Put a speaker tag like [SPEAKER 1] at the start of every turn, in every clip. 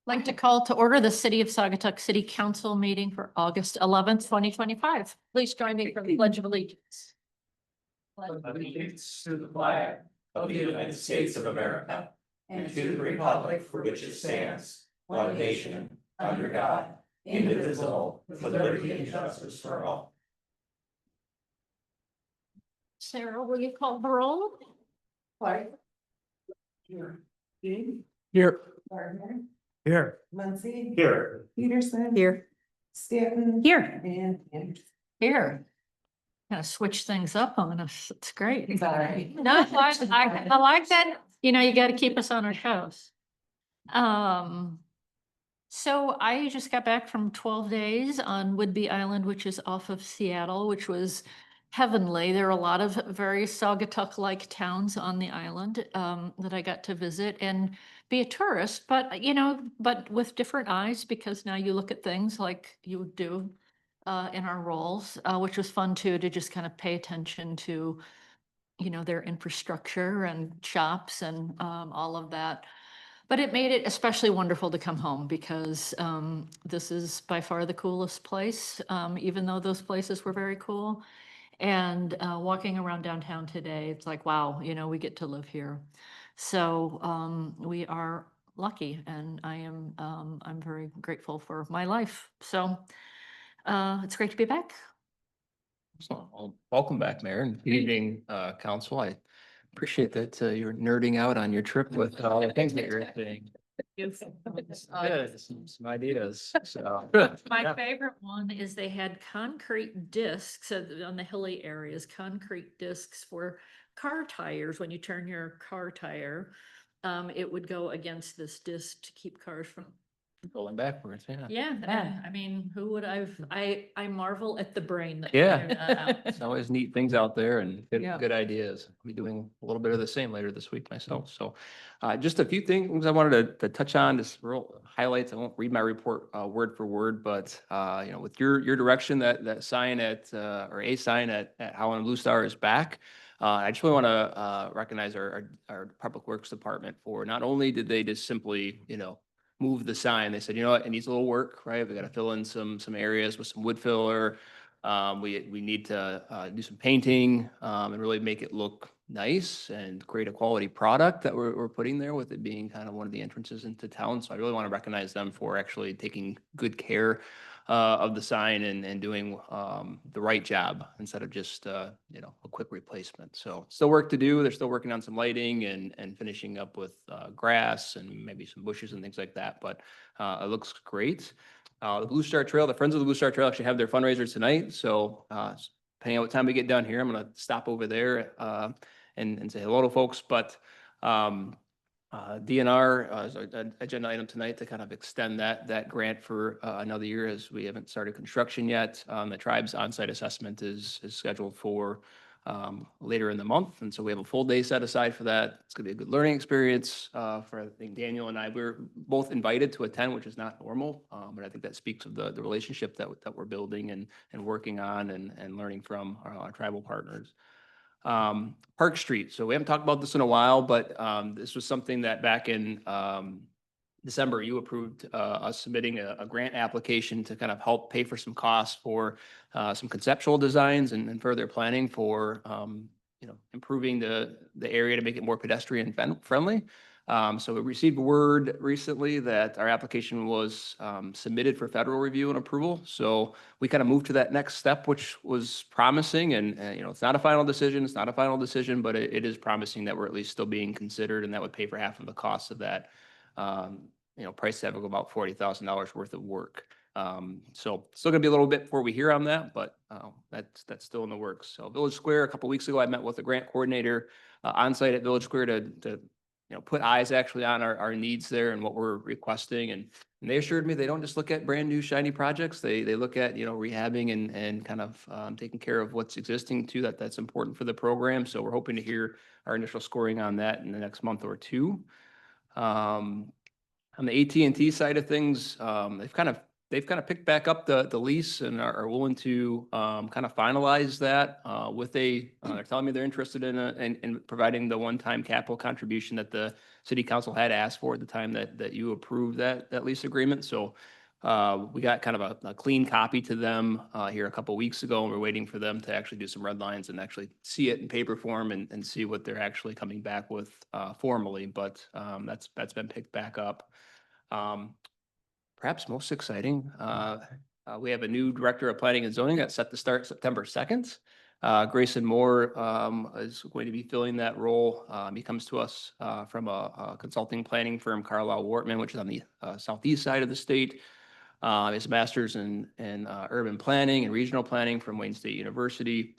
[SPEAKER 1] Like to call to order the City of Saugatuck City Council meeting for August 11th, 2025. Please join me for the Pledge of Allegiance.
[SPEAKER 2] Allegiance to the flag of the United States of America and to the republic for which it stands, one nation, under God, indivisible, with liberty and justice for all.
[SPEAKER 1] Sarah, will you call the roll?
[SPEAKER 3] Clark. Here. Dean.
[SPEAKER 2] Here.
[SPEAKER 3] Gardner.
[SPEAKER 2] Here.
[SPEAKER 3] Muncy.
[SPEAKER 2] Here.
[SPEAKER 3] Peterson.
[SPEAKER 1] Here.
[SPEAKER 3] Stanton.
[SPEAKER 1] Here.
[SPEAKER 3] And Anderson.
[SPEAKER 1] Here. Kind of switch things up on us. It's great.
[SPEAKER 3] Sorry.
[SPEAKER 1] No, I like that. You know, you got to keep us on our toes. So I just got back from 12 days on Whidbey Island, which is off of Seattle, which was heavenly. There are a lot of very Saugatuck-like towns on the island that I got to visit and be a tourist, but but with different eyes, because now you look at things like you would do in our roles, which was fun too, to just kind of pay attention to, their infrastructure and shops and all of that. But it made it especially wonderful to come home because this is by far the coolest place, even though those places were very cool. And walking around downtown today, it's like, wow, we get to live here. So we are lucky, and I'm very grateful for my life. So it's great to be back.
[SPEAKER 4] Well, welcome back, Mayor, and good evening, Council. I appreciate that you're nerding out on your trip with all the things that you're saying. Good, some ideas, so.
[SPEAKER 1] My
[SPEAKER 4] Yeah.
[SPEAKER 1] favorite one is they had concrete discs on the hilly areas, concrete discs for car tires. When you turn your car tire, it would go against this disc to keep cars from.
[SPEAKER 4] Going backwards, yeah.
[SPEAKER 1] Yeah, I mean, who would I marvel at the brain that.
[SPEAKER 4] Yeah.
[SPEAKER 1] figured that out.
[SPEAKER 4] It's always neat things out there and
[SPEAKER 1] Yeah.
[SPEAKER 4] good ideas. I'll be doing a little bit of the same later this week myself. So just a few things I wanted to touch on, just real highlights. I won't read my report word for word, but with your direction, that sign at or a sign at Howland Blue Star is back. I just really want to recognize our Public Works Department for not only did they just simply, move the sign. They said, you know what, it needs a little work, right? We got to fill in some areas with some wood filler. We need to do some painting and really make it look nice and create a quality product that we're putting there, with it being kind of one of the entrances into town. So I really want to recognize them for actually taking good care of the sign and doing the right job instead of just a quick replacement. So still work to do. They're still working on some lighting and finishing up with grass and maybe some bushes and things like that. But it looks great. The Blue Star Trail, the Friends of the Blue Star Trail actually have their fundraiser tonight. So depending on what time we get down here, I'm going to stop over there and say hello to folks. But DNR is an agenda item tonight to kind of extend that grant for another year, as we haven't started construction yet. The tribe's on-site assessment is scheduled for later in the month, and so we have a full day set aside for that. It's gonna be a good learning experience for, I think, Daniel and I. We're both invited to attend, which is not normal, but I think that speaks of the relationship that we're building and working on and learning from our tribal partners. Park Street. So we haven't talked about this in a while, but this was something that back in December, you approved us submitting a grant application to kind of help pay for some costs for some conceptual designs and further planning for improving the area to make it more pedestrian friendly. So we received word recently that our application was submitted for federal review and approval. So we kind of moved to that next step, which was promising. And it's not a final decision. It's not a final decision, but it is promising that we're at least still being considered, and that would pay for half of the cost of that. Price tag of about $40,000 worth of work. So still gonna be a little bit before we hear on that, but that's still in the works. So Village Square, a couple weeks ago, I met with the grant coordinator on site at Village Square to put eyes actually on our needs there and what we're requesting. And they assured me they don't just look at brand new shiny projects. They look at, rehabbing and kind of taking care of what's existing too, that's important for the program. So we're hoping to hear our initial scoring on that in the next month or two. On the AT&T side of things, they've kind of they've kind of picked back up the lease and are willing to kind of finalize that with they're telling me they're interested in providing the one-time capital contribution that the city council had asked for at the time that you approved that lease agreement. So we got kind of a clean copy to them here a couple weeks ago, and we're waiting for them to actually do some red lines and actually see it in paper form and see what they're actually coming back with formally. But that's been picked back up. Perhaps most exciting, we have a new director of planning and zoning that's set to start September 2nd. Grayson Moore is going to be filling that role. He comes to us from a consulting planning firm, Carlisle Wortman, which is on the southeast side of the state. His master's in urban planning and regional planning from Wayne State University.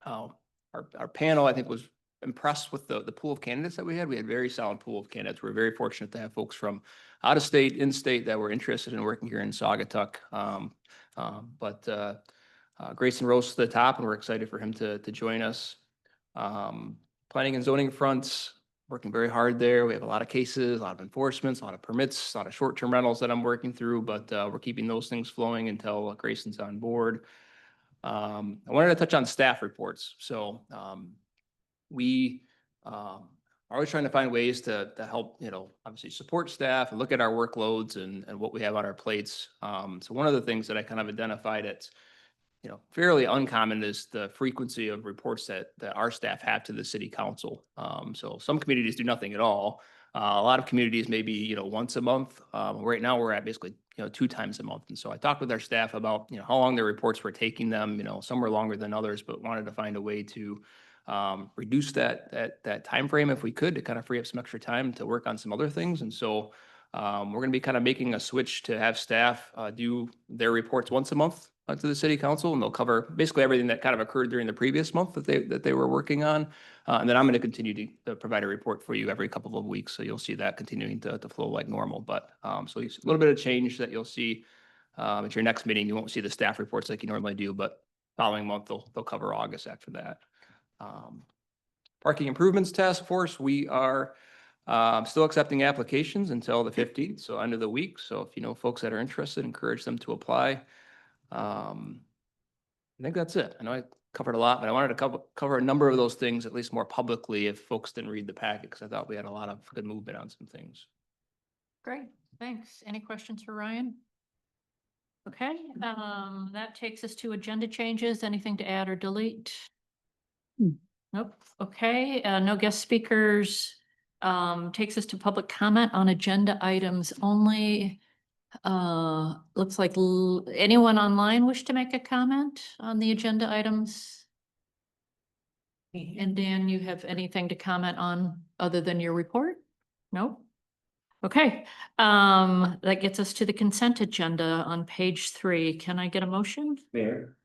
[SPEAKER 4] Our panel, I think, was impressed with the pool of candidates that we had. We had a very solid pool of candidates. We're very fortunate to have folks from out of state, in state that were interested in working here in Saugatuck. Grayson rose to the top, and we're excited for him to join us. Planning and zoning fronts, working very hard there. We have a lot of cases, a lot of enforcements, a lot of permits, a lot of short-term rentals that I'm working through, but we're keeping those things flowing until Grayson's on board. I wanted to touch on staff reports. So we are always trying to find ways to help, obviously support staff and look at our workloads and what we have on our plates. So one of the things that I kind of identified that's, fairly uncommon is the frequency of reports that our staff have to the city council. So some communities do nothing at all. A lot of communities maybe, once a month. Right now we're at basically, 2 times a month. And so I talked with our staff about, how long their reports were taking them. Some were longer than others, but wanted to find a way to reduce that time frame if we could, to kind of free up some extra time to work on some other things. And so we're going to be kind of making a switch to have staff do their reports once a month to the city council, and they'll cover basically everything that kind of occurred during the previous month that they were working on. And then I'm going to continue to provide a report for you every couple of weeks. So you'll see that continuing to flow like normal. But so a little bit of change that you'll see at your next meeting. You won't see the staff reports like you normally do, but following month they'll cover August after that. Parking Improvements Task Force, we are still accepting applications until the 15th, so end of the week. So if you know folks that are interested, encourage them to apply. I think that's it. I know I covered a lot, but I wanted to cover a number of those things, at least more publicly, if folks didn't read the packet, because I thought we had a lot of good movement on some things.
[SPEAKER 1] Great, thanks. Any questions for Ryan? Okay, that takes us to agenda changes. Anything to add or delete? Nope. Okay, no guest speakers. Takes us to public comment on agenda items only. Looks like anyone online wish to make a comment on the agenda items? And Dan, you have anything to comment on other than your report? No? Okay, that gets us to the consent agenda on page 3. Can I get a motion?
[SPEAKER 2] Mayor,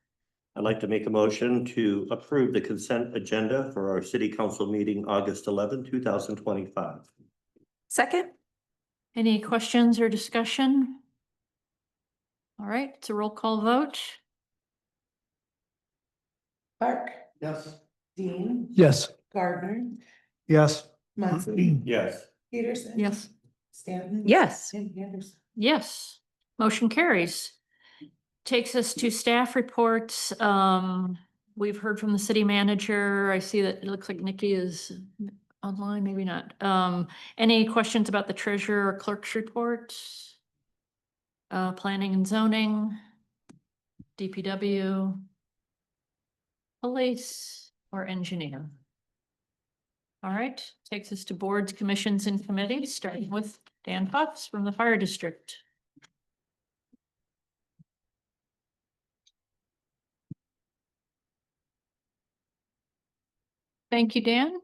[SPEAKER 2] I'd like to make a motion to approve the consent agenda for our city council meeting, August 11, 2025.
[SPEAKER 3] Second?
[SPEAKER 1] Any questions or discussion? All right, it's a roll call vote.
[SPEAKER 3] Clark?
[SPEAKER 2] Yes.
[SPEAKER 3] Dean?
[SPEAKER 5] Yes.
[SPEAKER 3] Gardner?
[SPEAKER 5] Yes.
[SPEAKER 3] Muncy?
[SPEAKER 2] Yes.
[SPEAKER 3] Peterson?
[SPEAKER 1] Yes.
[SPEAKER 3] Stanton?
[SPEAKER 6] Yes.
[SPEAKER 3] And Anderson?
[SPEAKER 1] Yes, motion carries. Takes us to staff reports. We've heard from the city manager. I see that it looks like Nikki is online, maybe not. Any questions about the treasurer or clerk's reports? Planning and zoning, DPW, police, or engineer? All right, takes us to boards, commissions, and committees, starting with Dan Fox from the fire district. Thank you, Dan.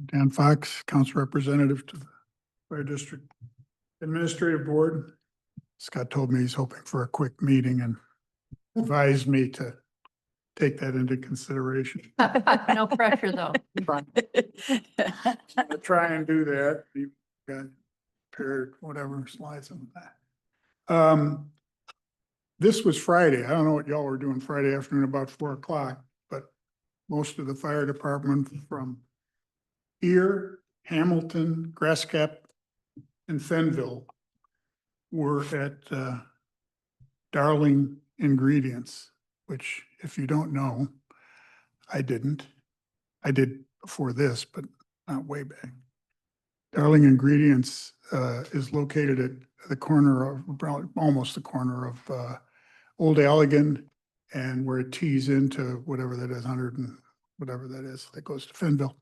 [SPEAKER 5] Dan Fox, council representative to the fire district administrative board. Scott told me he's hoping for a quick meeting and advised me to take that into consideration.
[SPEAKER 1] No pressure, though.
[SPEAKER 5] I'll try and do that. You got prepared whatever slides on that. This was Friday. I don't know what y'all were doing Friday afternoon about 4 o'clock, but most of the fire department from Ear, Hamilton, Grass Cap, and Fenville were at Darling Ingredients, which if you don't know, I didn't. I did before this, but not way back. Darling Ingredients is located at the corner of, almost the corner of Old Allegan and where it tees into whatever that is, 100 and whatever that is, that goes to Fenville.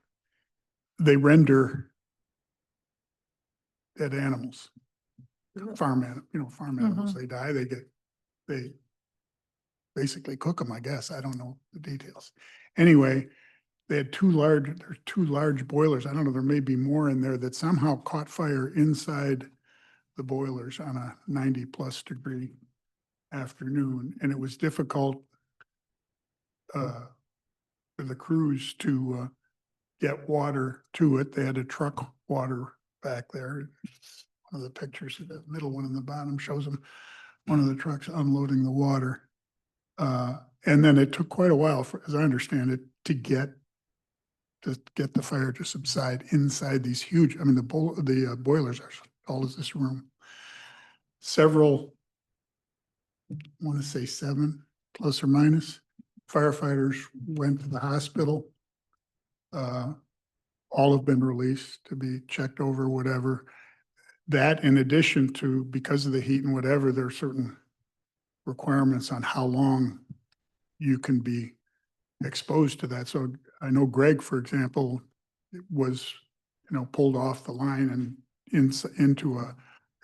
[SPEAKER 5] They render dead animals, farm animals, they die, they basically cook them, I guess. I don't know the details. Anyway, they had two large boilers. I don't know, there may be more in there that somehow caught fire inside the boilers on a 90+ degree afternoon. And it was difficult for the crews to get water to it. They had to truck water back there. One of the pictures, the middle one in the bottom shows them, one of the trucks unloading the water. And then it took quite a while, as I understand it, to get the fire to subside inside these huge, I mean, the boilers are as tall as this room. Several, I want to say 7 plus or minus firefighters went to the hospital. All have been released to be checked over, whatever. That in addition to, because of the heat and whatever, there are certain requirements on how long you can be exposed to that. So I know Greg, for example, was, pulled off the line and into a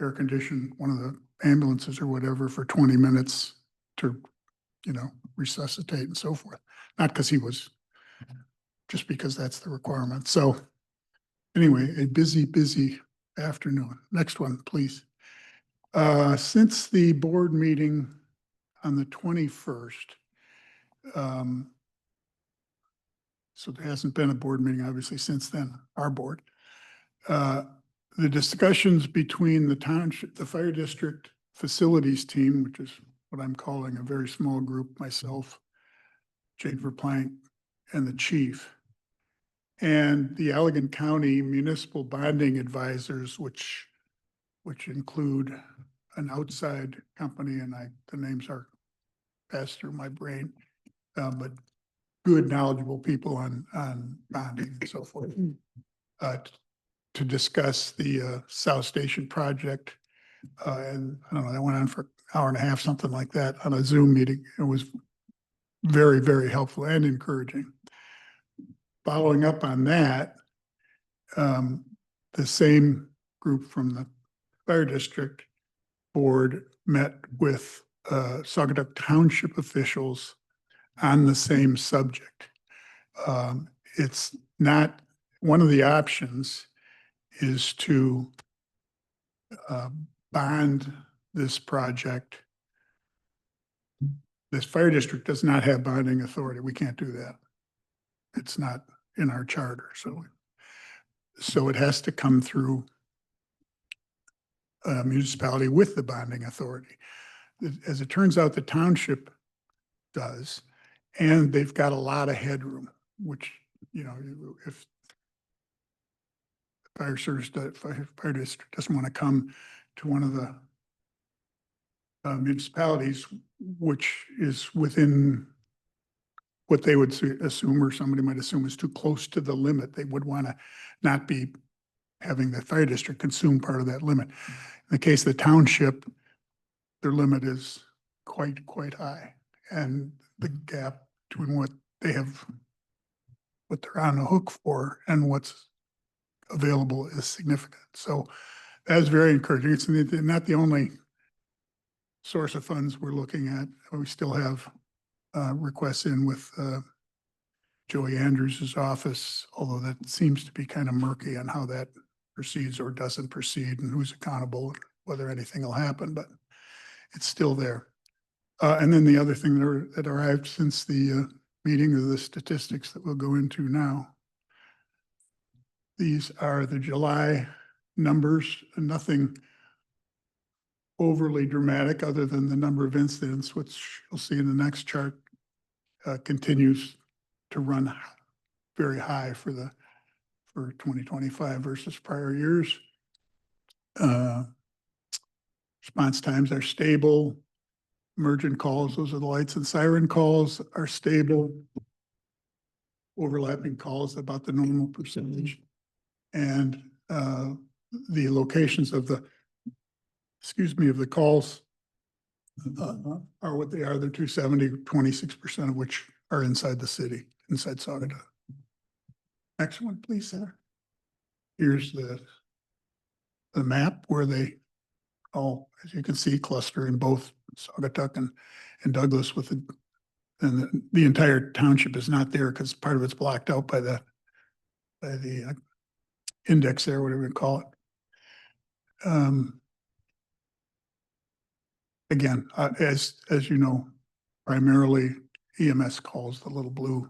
[SPEAKER 5] air conditioned, one of the ambulances or whatever for 20 minutes to, resuscitate and so forth. Not because he was, just because that's the requirement. So anyway, a busy afternoon. Next one, please. Since the board meeting on the 21st, so there hasn't been a board meeting, obviously, since then, our board. The discussions between the township, the fire district facilities team, which is what I'm calling a very small group, myself, Jake Verplank, and the chief, and the Allegan County Municipal Bonding Advisors, which include an outside company, and the names are passed through my brain, but good, knowledgeable people on bonding and so forth, to discuss the South Station project. And I don't know, that went on for an hour and a half, something like that, on a Zoom meeting. It was very, very helpful and encouraging. Following up on that, the same group from the fire district board met with Saugatuck Township officials on the same subject. It's not, one of the options is to bond this project. This fire district does not have bonding authority. We can't do that. It's not in our charter. So it has to come through a municipality with the bonding authority. As it turns out, the township does, and they've got a lot of headroom, which, if fire district doesn't want to come to one of the municipalities, which is within what they would assume, or somebody might assume, is too close to the limit. They would want to not be having the fire district consume part of that limit. In the case of the township, their limit is quite high. And the gap between what they're on the hook for and what's available is significant. So that's very encouraging. It's not the only source of funds we're looking at. We still have requests in with Joey Andrews' office, although that seems to be kind of murky on how that proceeds or doesn't proceed and who's accountable and whether anything will happen, but it's still there. And then the other thing that arrived since the meeting are the statistics that we'll go into now. These are the July numbers, and nothing overly dramatic other than the number of incidents, which you'll see in the next chart, continues to run very high for 2025 versus prior years. There's response times are stable. Emergent calls, those are the lights and siren calls, are stable. Overlapping calls about the normal percentage. And the locations of the, of the calls are what they are. They're 270, 26% of which are inside the city, inside Saugatuck. Next one, please, Sarah. Here's the map where they all, as you can see, cluster in both Saugatuck and Douglas with the entire township is not there because part of it's blocked out by the index there, whatever you call it. Again, as you know, primarily EMS calls, the little blue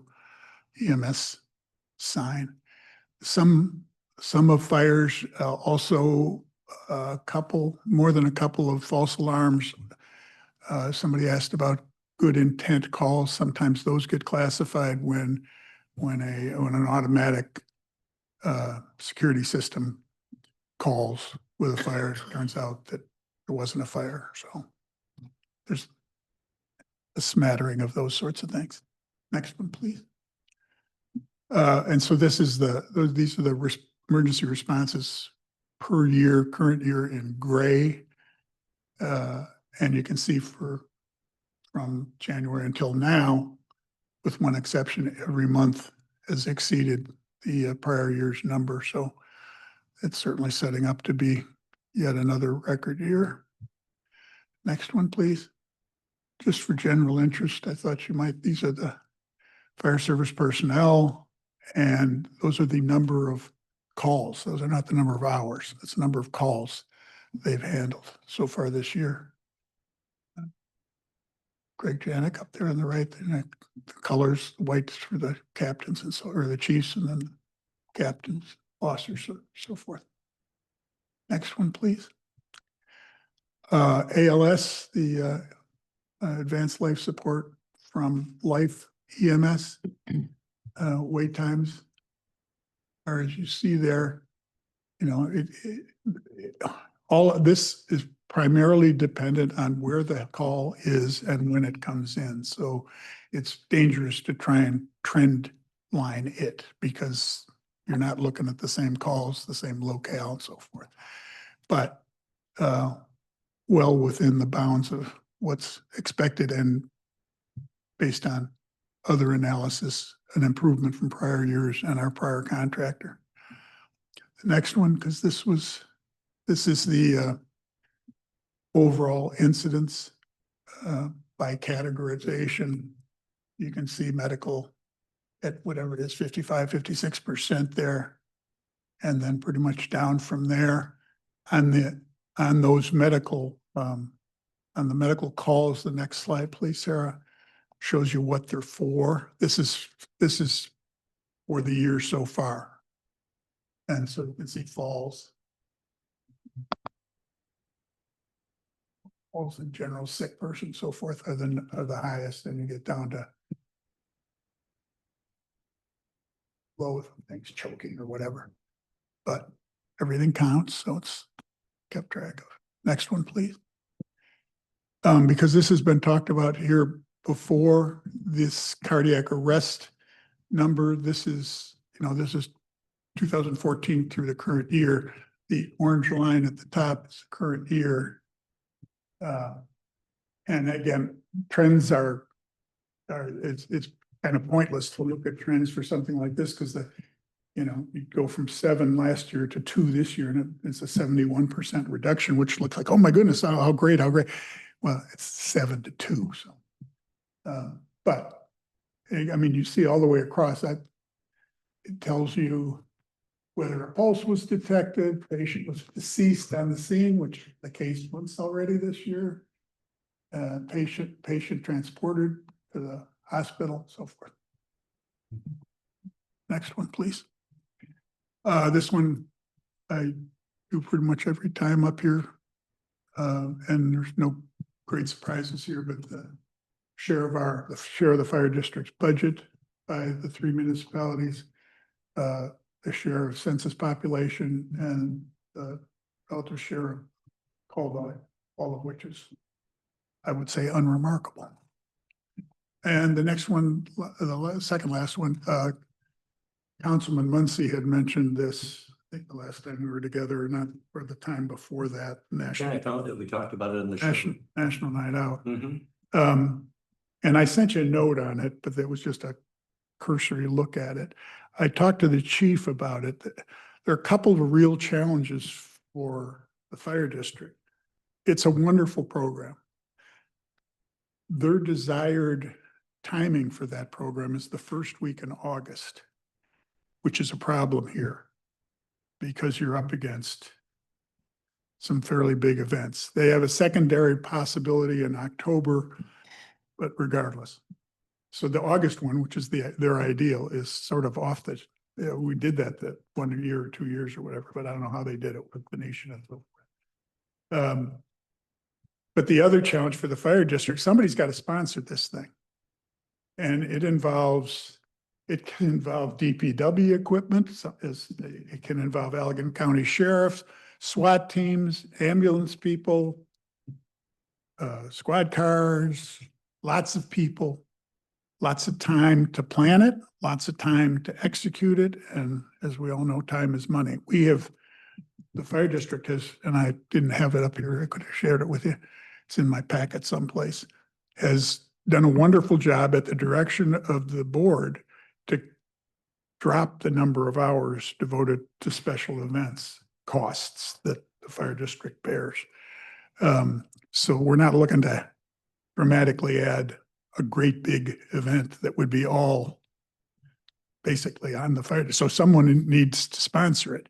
[SPEAKER 5] EMS sign. Some of fires, also more than a couple of false alarms. Somebody asked about good intent calls. Sometimes those get classified when an automatic security system calls with a fire. It turns out that there wasn't a fire, so there's a smattering of those sorts of things. Next one, please. And so this is these are the emergency responses per year, current year in gray. And you can see from January until now, with one exception, every month has exceeded the prior year's number. So it's certainly setting up to be yet another record year. Next one, please. Just for general interest, I thought these are the fire service personnel, and those are the number of calls. Those are not the number of hours. That's the number of calls they've handled so far this year. Greg Janik up there on the right, the colors, whites for the captains and or the chiefs, and then captains, officers, so forth. Next one, please. ALS, the Advanced Life Support from Life EMS, wait times are, as you see there, all of this is primarily dependent on where the call is and when it comes in. So it's dangerous to try and trend line it because you're not looking at the same calls, the same locale and so forth. But well within the bounds of what's expected and based on other analysis, an improvement from prior years and our prior contractor. The next one, because this is the overall incidence by categorization. You can see medical at whatever it is, 55, 56% there, and then pretty much down from there. On those medical, on the medical calls, the next slide, please, Sarah, shows you what they're for. This is for the year so far. And so you can see falls in general, sick person, so forth, are the highest. And you get down to low things, choking or whatever. But everything counts, so it's kept track of. Next one, please. Because this has been talked about here before, this cardiac arrest number, this is 2014 through the current year. The orange line at the top is the current year. And again, trends it's kind of pointless to look at trends for something like this because you go from 7 last year to 2 this year, and it's a 71% reduction, which looks like, oh my goodness, how great. Well, it's 7 to 2. So, but I mean, you see all the way across that, it tells you whether a pulse was detected, patient was deceased on the scene, which the case was already this year. Patient transported to the hospital, so forth. Next one, please. This one I do pretty much every time up here. And there's no great surprises here, but the share of the fire district's budget by the 3 municipalities, the share of census population, and the relative share of call volume. all of which is, I would say, unremarkable. And the next one, second last one, Councilman Muncy had mentioned this, I think the last time we were together, not for the time before that,
[SPEAKER 2] Yeah, I found it. We talked about it in the show.
[SPEAKER 5] National Night Out.
[SPEAKER 2] Mhm.
[SPEAKER 5] And I sent you a note on it, but there was just a cursory look at it. I talked to the chief about it. There are a couple of real challenges for the fire district. It's a wonderful program. Their desired timing for that program is the first week in August, which is a problem here because you're up against some fairly big events. They have a secondary possibility in October, but regardless. So the August one, which is their ideal, is sort of off the, we did that 1 year or 2 years or whatever, but I don't know how they did it with the nation and so forth. But the other challenge for the fire district, somebody's got to sponsor this thing. And it can involve DPW equipment, it can involve Allegan County Sheriff, SWAT teams, ambulance people, squad cars, lots of people, lots of time to plan it, lots of time to execute it. And as we all know, time is money. The fire district has, and I didn't have it up here, I could have shared it with you. It's in my packet someplace, has done a wonderful job at the direction of the board to drop the number of hours devoted to special events costs that the fire district bears. So we're not looking to dramatically add a great big event that would be all basically on the fire. So someone needs to sponsor it.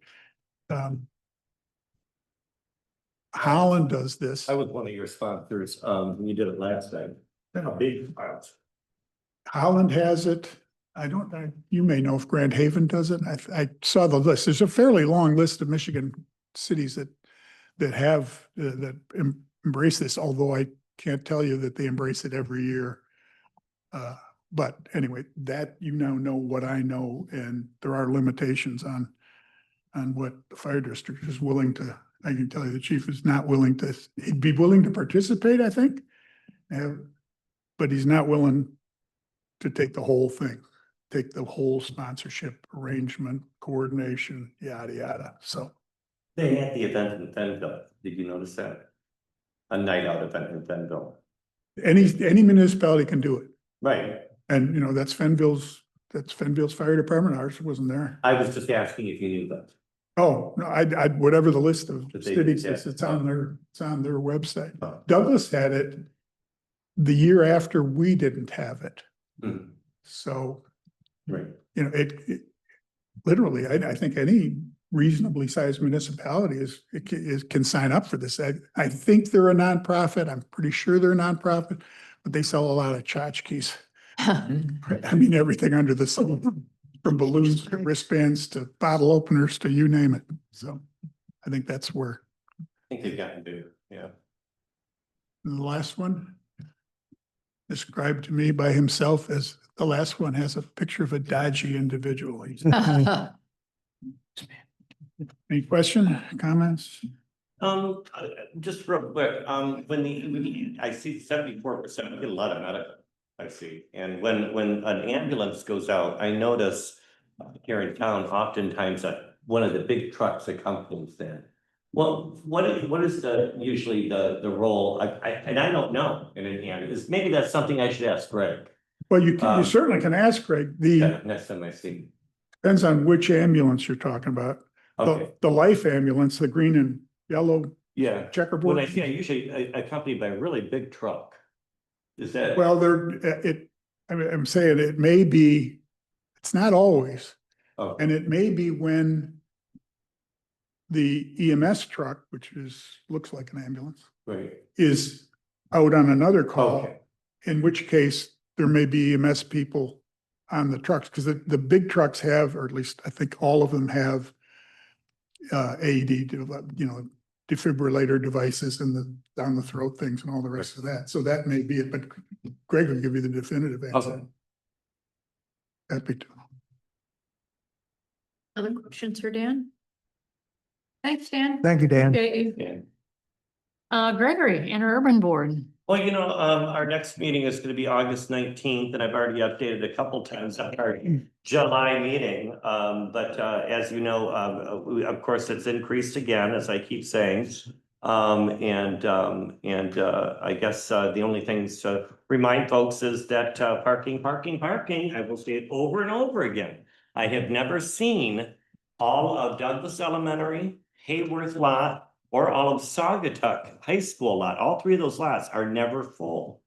[SPEAKER 5] Holland does this.
[SPEAKER 2] I was one of your sponsors, when you did it last time. A big files.
[SPEAKER 5] Holland has it. You may know if Grand Haven does it. I saw the list. There's a fairly long list of Michigan cities that have, that embrace this, although I can't tell you that they embrace it every year. But anyway, that you now know what I know, and there are limitations on what the fire district is willing to. I can tell you the chief is not willing to, he'd be willing to participate, I think. But he's not willing to take the whole thing, take the whole sponsorship arrangement, coordination, yada, yada. So
[SPEAKER 2] They had the event in Fenville. Did you notice that? A night out event in Fenville.
[SPEAKER 5] any municipality can do it.
[SPEAKER 2] Right.
[SPEAKER 5] And that's Fenville's fire department. Ours wasn't there.
[SPEAKER 2] I was just asking if you knew that.
[SPEAKER 5] Oh, no, I whatever the list of
[SPEAKER 2] That they
[SPEAKER 5] cities
[SPEAKER 2] did,
[SPEAKER 5] is,
[SPEAKER 2] yeah.
[SPEAKER 5] it's on their website.
[SPEAKER 2] Oh.
[SPEAKER 5] Douglas had it the year after we didn't have it.
[SPEAKER 2] Mhm.
[SPEAKER 5] So,
[SPEAKER 2] Right.
[SPEAKER 5] it literally, I think any reasonably sized municipality can sign up for this. I think they're a nonprofit. I'm pretty sure they're a nonprofit, but they sell a lot of tchotchkes. I mean, everything under the sun, from balloons to wristbands to bottle openers to you name it. So I think that's where.
[SPEAKER 2] I think they've gotten bigger, yeah.
[SPEAKER 5] And the last one, described to me by himself as the last one, has a picture of a dodgy individual. Any question, comments?
[SPEAKER 2] Just real quick, when I see 74%, we get a lot of medical, I see. And when an ambulance goes out, I notice here in town, oftentimes one of the big trucks accompanies that. Well, what is usually the role? I don't know in an ambulance. Maybe that's something I should ask Greg.
[SPEAKER 5] Well, you certainly can ask Greg.
[SPEAKER 2] Next time I see.
[SPEAKER 5] Depends on which ambulance you're talking about.
[SPEAKER 2] Okay,
[SPEAKER 5] The life ambulance, the green and yellow
[SPEAKER 2] yeah. When
[SPEAKER 5] checkerboard.
[SPEAKER 2] I see, I usually accompanied by a really big truck. Is that?
[SPEAKER 5] Well, I'm saying it may be, it's not always,
[SPEAKER 2] Oh,
[SPEAKER 5] and it may be when the EMS truck, which looks like an ambulance,
[SPEAKER 2] right.
[SPEAKER 5] is out on another call,
[SPEAKER 2] Okay.
[SPEAKER 5] in which case there may be EMS people on the trucks, because the big trucks have, or at least I think all of them have AED, defibrillator devices and the down the throat things and all the rest of that. So that may be it, but Greg will give you the definitive answer.
[SPEAKER 2] Okay.
[SPEAKER 5] Happy to.
[SPEAKER 1] Other questions for Dan? Thanks, Dan.
[SPEAKER 3] Thank you, Dan.
[SPEAKER 1] Appreciate you.
[SPEAKER 2] Yeah.
[SPEAKER 1] Gregory, Interurban Board.
[SPEAKER 2] Well, our next meeting is gonna be August 19th, and I've already updated a couple times on our July meeting. But as you know, of course, it's increased again, as I keep saying. I guess the only things to remind folks is that parking. I will say it over and over again. I have never seen all of Douglas Elementary, Hayworth lot, or all of Saugatuck High School lot. All three of those lots are never full.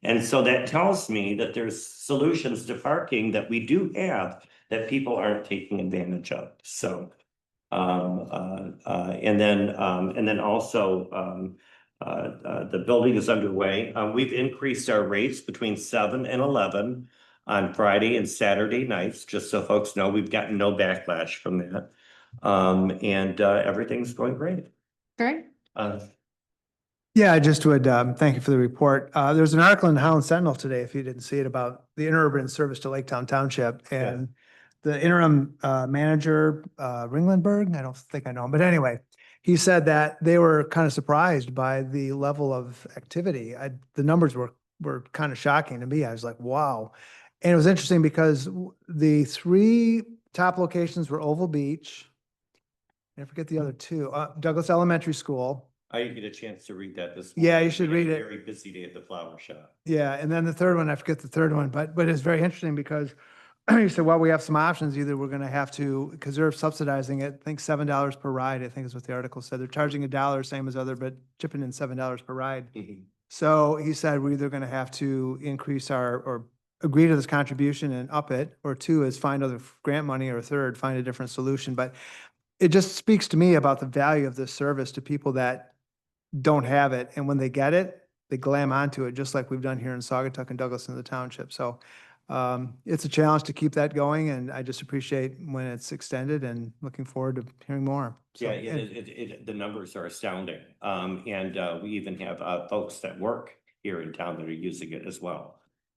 [SPEAKER 2] And so that tells me that there's solutions to parking that we do have that people aren't taking advantage of. So and then also the building is underway. We've increased our rates between 7 and 11 on Friday and Saturday nights, just so folks know. We've gotten no backlash from that. Everything's going great.
[SPEAKER 1] Great.
[SPEAKER 6] Yeah, I just would, thank you for the report. There's an article in the Highland Sentinel today, if you didn't see it, about the interurban service to Lake Town Township. And the interim manager, Ringlenberg, I don't think I know him, but anyway, he said that they were kind of surprised by the level of activity. The numbers were kind of shocking to me. I was like, wow. And it was interesting because the 3 top locations were Oval Beach. I forget the other 2, Douglas Elementary School.
[SPEAKER 2] I didn't get a chance to read that this
[SPEAKER 6] Yeah,
[SPEAKER 2] morning.
[SPEAKER 6] you should
[SPEAKER 2] We had
[SPEAKER 6] read
[SPEAKER 2] a
[SPEAKER 6] it.
[SPEAKER 2] Very busy day at the flower shop.
[SPEAKER 6] Yeah, and then the third one, I forget the third one, but it's very interesting because you said, well, we have some options. Either we're gonna have to, because they're subsidizing it, I think $7 per ride, I think is what the article said. They're charging $1, same as other, but chipping in $7 per ride. So he said, we're either gonna have to increase or agree to this contribution and up it, or 2 is find other grant money, or 3rd, find a different solution. But it just speaks to me about the value of this service to people that don't have it. And when they get it, they glam onto it, just like we've done here in Saugatuck and Douglas in the township. So it's a challenge to keep that going, and I just appreciate when it's extended, and looking forward to hearing more. So,
[SPEAKER 2] Yeah, the numbers are astounding. We even have folks that work here in town that are using it as well.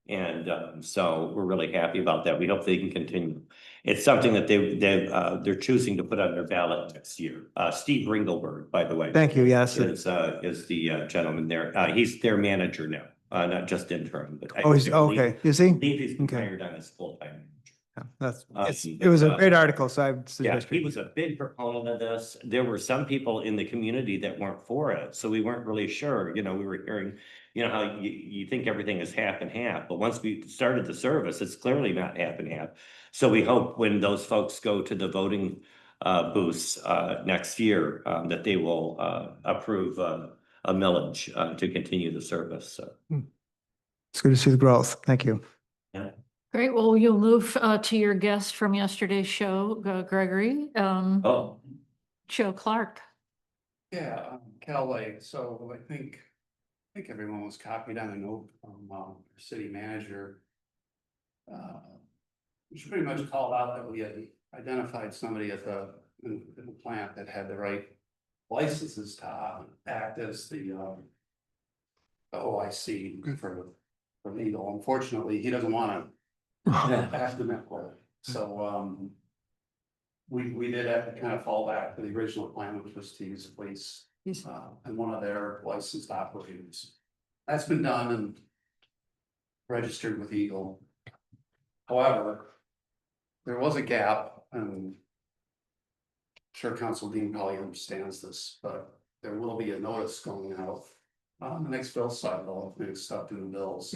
[SPEAKER 2] And so we're really happy about that. We hope they can continue. It's something that they're choosing to put on their ballot next year. Steve Ringelberg, by the way.
[SPEAKER 6] Thank you, yes.
[SPEAKER 2] Is the gentleman there. He's their manager now, not just interim, but.
[SPEAKER 6] Oh, he's, okay, is he?
[SPEAKER 2] I believe he's been
[SPEAKER 6] Okay.
[SPEAKER 2] hired on as full-time.
[SPEAKER 6] Yeah, That's,
[SPEAKER 2] he-
[SPEAKER 6] it was a great article, so I
[SPEAKER 2] Yeah,
[SPEAKER 6] suggest.
[SPEAKER 2] he was a big proponent of this. There were some people in the community that weren't for it, so we weren't really sure, we were hearing, how you think everything is half and half, but once we started the service, it's clearly not half and half. So we hope when those folks go to the voting booths next year, that they will approve a millage to continue the service, so.
[SPEAKER 6] It's good to see the growth. Thank you.
[SPEAKER 1] Great. Well, you'll move to your guest from yesterday's show, Gregory,
[SPEAKER 2] Oh,
[SPEAKER 1] Joe Clark.
[SPEAKER 7] Yeah, Cal Lake, so I think everyone was copied on a note from our city manager. Which pretty much called out that we had identified somebody at in the plant that had the right licenses to act as the OIC for legal. Unfortunately, he doesn't want to act the network, so we did have to kind of fall back to the original plan, which was to use the police and one of their licensed operators. That's been done and registered with Eagle. However, there was a gap, and I'm sure Council Dean probably understands this, but there will be a notice going out on the next bill cycle, next up to the bills.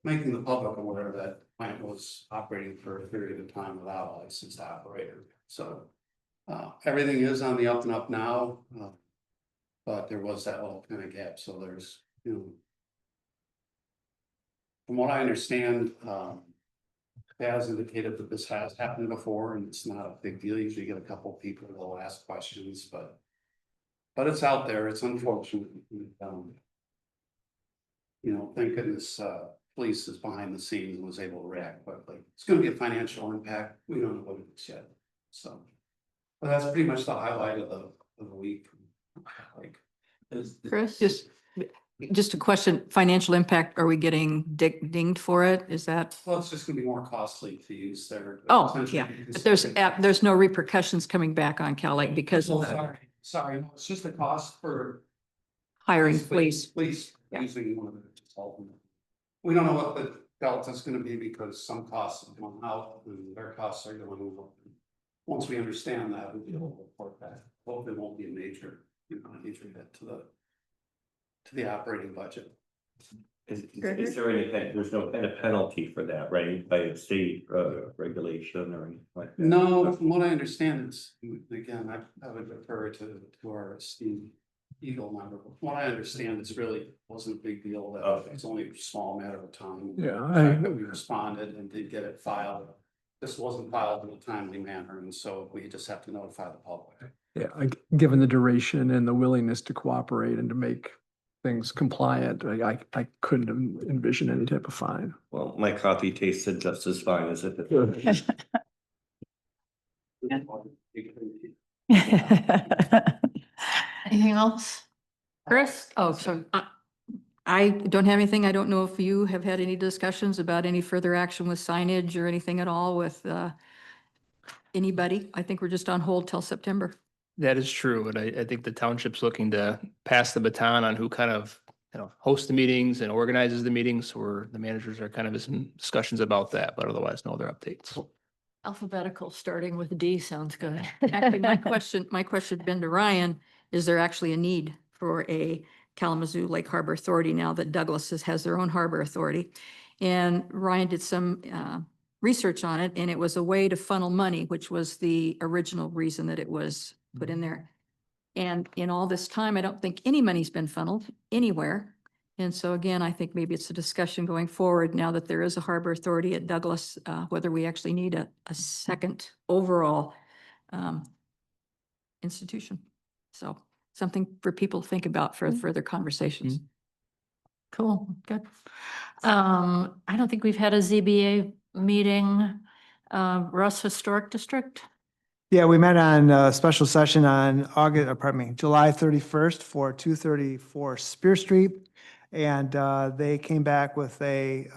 [SPEAKER 7] Making the public aware that plant was operating for a period of time without a licensed operator. So everything is on the up and up now, but there was that little kind of gap. So there's, from what I understand, has indicated that this has happened before, and it's not a big deal. Usually you get a couple of people that will ask questions, but it's out there. It's unfortunate. Thank goodness police is behind the scenes and was able to react quickly. It's going to be a financial impact. We don't know what it is yet. So, but that's pretty much the highlight of the week.
[SPEAKER 1] Chris?
[SPEAKER 8] Just a question, financial impact, are we getting dinged for it? Is that?
[SPEAKER 7] Well, it's just gonna be more costly to use their.
[SPEAKER 8] Oh, yeah, but there's no repercussions coming back on Cal Lake because
[SPEAKER 7] Oh,
[SPEAKER 8] of the
[SPEAKER 7] sorry, no, it's just the cost for
[SPEAKER 8] hiring police.
[SPEAKER 7] Police
[SPEAKER 8] Yeah.
[SPEAKER 7] using one of the consultants. We don't know what the delta's gonna be because some costs have gone out and their costs are going up. Once we understand that, we'll be able to report that. Hopefully it won't be a major, major hit to the operating budget.
[SPEAKER 2] Is there anything, there's no kind of penalty for that, right, by a state regulation or anything like that?
[SPEAKER 7] No, from what I understand, it's, again, I would refer to our esteemed Eagle member. From what I understand, it's really wasn't a big deal. That
[SPEAKER 2] Okay.
[SPEAKER 7] it's only a small matter of time.
[SPEAKER 5] Yeah,
[SPEAKER 7] The fact that we responded and did get it filed. This wasn't filed in a timely manner, and so we just have to notify the public.
[SPEAKER 9] Yeah, given the duration and the willingness to cooperate and to make things compliant, I couldn't envision any type of fine.
[SPEAKER 2] Well, my coffee tasted just as fine as if it.
[SPEAKER 1] Anything else? Chris?
[SPEAKER 8] Oh, so I don't have anything. I don't know if you have had any discussions about any further action with signage or anything at all with anybody. I think we're just on hold till September.
[SPEAKER 4] That is true, and I think the township's looking to pass the baton on who kind of, hosts the meetings and organizes the meetings, or the managers are kind of in some discussions about that, but otherwise no other updates.
[SPEAKER 1] Alphabetical, starting with D sounds good.
[SPEAKER 8] Actually, my question been to Ryan, is there actually a need for a Kalamazoo Lake Harbor Authority now that Douglas has their own harbor authority? And Ryan did some research on it, and it was a way to funnel money, which was the original reason that it was put in there. And in all this time, I don't think any money's been funneled anywhere. And so again, I think maybe it's a discussion going forward now that there is a harbor authority at Douglas, whether we actually need a second overall institution. So something for people to think about for further conversations.
[SPEAKER 1] Cool, good. I don't think we've had a ZBA meeting. Russ Historic District?
[SPEAKER 6] Yeah, we met on a special session on July 31st for 234 Spear Street. And they came back with a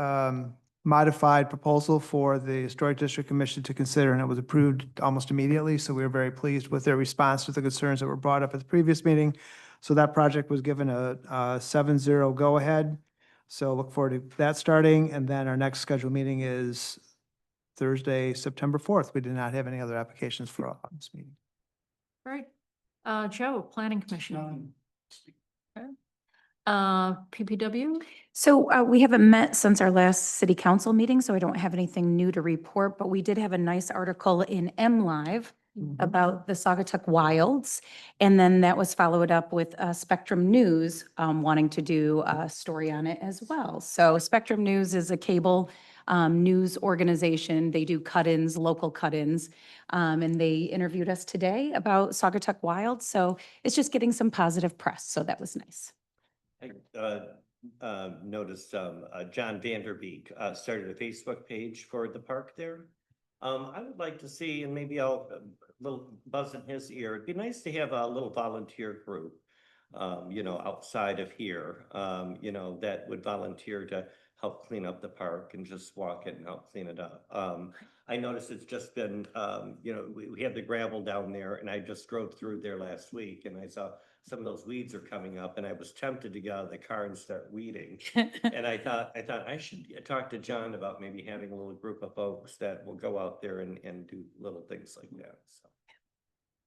[SPEAKER 6] modified proposal for the Historic District Commission to consider, and it was approved almost immediately. So we were very pleased with their response to the concerns that were brought up at the previous meeting. So that project was given a 7-0 go-ahead. So look forward to that starting. And then our next scheduled meeting is Thursday, September 4th. We did not have any other applications for this meeting.
[SPEAKER 1] Right. Joe, Planning Commission.
[SPEAKER 7] Um,
[SPEAKER 1] PPW?
[SPEAKER 10] So we haven't met since our last city council meeting, so I don't have anything new to report, but we did have a nice article in MLive about the Saugatuck Wilds. And then that was followed up with Spectrum News wanting to do a story on it as well. So Spectrum News is a cable news organization. They do cut-ins, local cut-ins. And they interviewed us today about Saugatuck Wilds. So it's just getting some positive press. So that was nice.
[SPEAKER 2] I noticed John Vanderbeek started a Facebook page for the park there. I would like to see, and maybe I'll little buzz in his ear. It'd be nice to have a little volunteer group, outside of here, that would volunteer to help clean up the park and just walk it and help clean it up. I noticed it's just been, we had the gravel down there, and I just drove through there last week, and I saw some of those weeds are coming up, and I was tempted to get out of the car and start weeding. And I thought I should talk to John about maybe having a little group of folks that will go out there and do little things like that. So,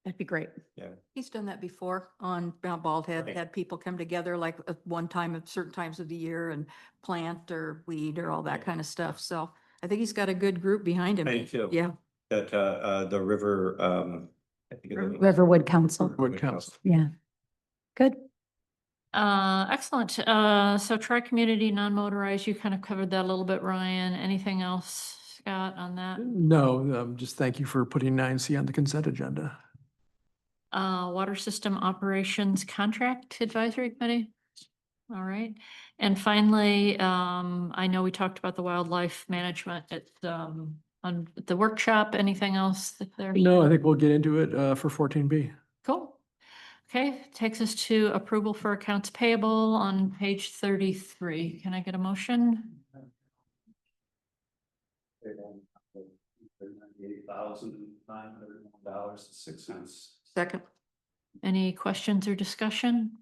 [SPEAKER 10] That'd be great.
[SPEAKER 2] yeah.
[SPEAKER 8] He's done that before on Mount Bald Head,
[SPEAKER 2] Right.
[SPEAKER 8] had people come together like at one time at certain times of the year and plant or weed or all that
[SPEAKER 2] Yeah.
[SPEAKER 8] kind of stuff. So I think he's got a good group behind him.
[SPEAKER 2] I do too.
[SPEAKER 8] Yeah.
[SPEAKER 2] That the river, I think of the name.
[SPEAKER 10] Riverwood Council.
[SPEAKER 9] Would count.
[SPEAKER 10] Yeah. Good.
[SPEAKER 1] Excellent. So tri-community, non-motorized, you kind of covered that a little bit, Ryan. Anything else, Scott, on that?
[SPEAKER 9] No, just thank you for putting 9C on the consent agenda.
[SPEAKER 1] Water System Operations Contract Advisory Committee? All right. And finally, I know we talked about the wildlife management at, on the workshop. Anything else that there's?
[SPEAKER 9] No, I think we'll get into it for 14B.
[SPEAKER 1] Cool. Okay, takes us to approval for accounts payable on page 33. Can I get a motion?
[SPEAKER 7] $98,901.06.
[SPEAKER 8] Second.
[SPEAKER 1] Any questions or discussion?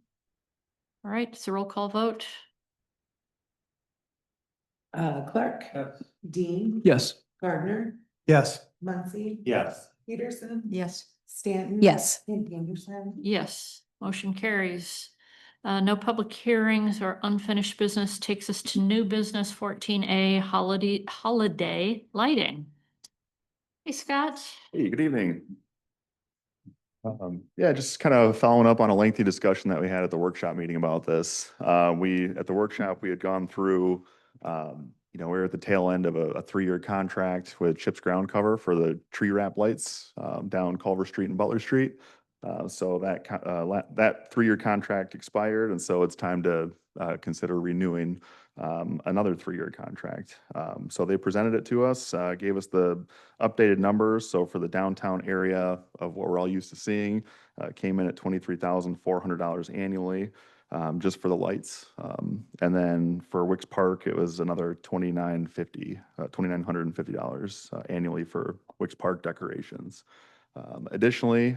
[SPEAKER 1] All right, it's a roll call vote.
[SPEAKER 3] Clark. Dean.
[SPEAKER 9] Yes.
[SPEAKER 3] Gardner.
[SPEAKER 6] Yes.
[SPEAKER 3] Muncy.
[SPEAKER 2] Yes.
[SPEAKER 3] Peterson.
[SPEAKER 8] Yes.
[SPEAKER 3] Stanton.
[SPEAKER 10] Yes.
[SPEAKER 3] And Anderson.
[SPEAKER 1] Yes, motion carries. No public hearings or unfinished business takes us to new business 14A holiday lighting. Hey, Scott.
[SPEAKER 11] Hey, good evening. Yeah, just kind of following up on a lengthy discussion that we had at the workshop meeting about this. At the workshop, we had gone through, we were at the tail end of a 3-year contract with Chips Ground Cover for the tree wrap lights, down Culver Street and Butler Street. So that 3-year contract expired, and so it's time to consider renewing another 3-year contract. So they presented it to us, gave us the updated numbers. So for the downtown area of what we're all used to seeing, came in at $23,400 annually, just for the lights. And then for Wicks Park, it was another $2,950 annually for Wicks Park decorations. Additionally,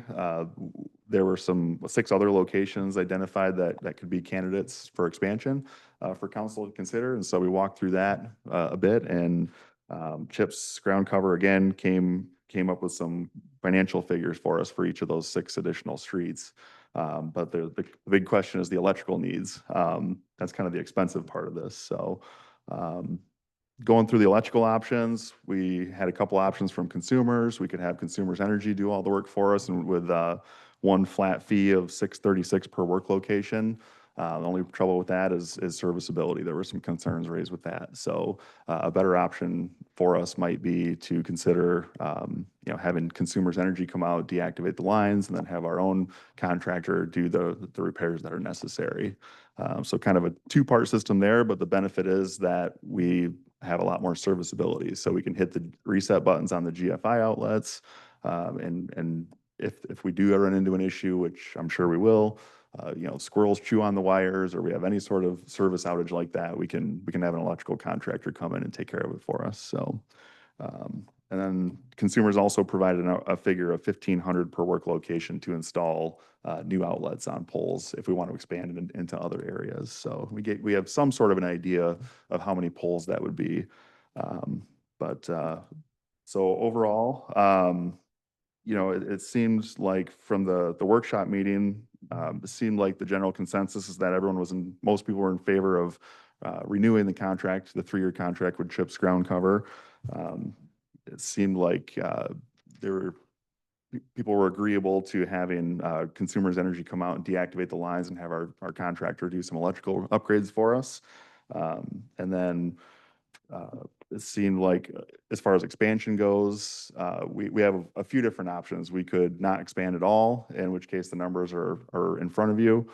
[SPEAKER 11] there were 6 other locations identified that could be candidates for expansion for council to consider. And so we walked through that a bit, and Chips Ground Cover again came up with some financial figures for us for each of those 6 additional streets. But the big question is the electrical needs. That's kind of the expensive part of this. So going through the electrical options, we had a couple options from Consumers. We could have Consumers Energy do all the work for us, and with one flat fee of $636 per work location. The only trouble with that is serviceability. There were some concerns raised with that. So a better option for us might be to consider, having Consumers Energy come out, deactivate the lines, and then have our own contractor do the repairs that are necessary. So kind of a 2-part system there, but the benefit is that we have a lot more serviceability. So we can hit the reset buttons on the GFI outlets. And if we do run into an issue, which I'm sure we will, squirrels chew on the wires, or we have any sort of service outage like that, we can have an electrical contractor come in and take care of it for us. So, and then Consumers also provided a figure of $1,500 per work location to install new outlets on poles if we want to expand it into other areas. So we have some sort of an idea of how many poles that would be. So overall, it seems like from the workshop meeting, it seemed like the general consensus is that most people were in favor of renewing the contract, the 3-year contract with Chips Ground Cover. It seemed like people were agreeable to having Consumers Energy come out and deactivate the lines and have our contractor do some electrical upgrades for us. And then it seemed like, as far as expansion goes, we have a few different options. We could not expand at all, in which case the numbers are in front of you.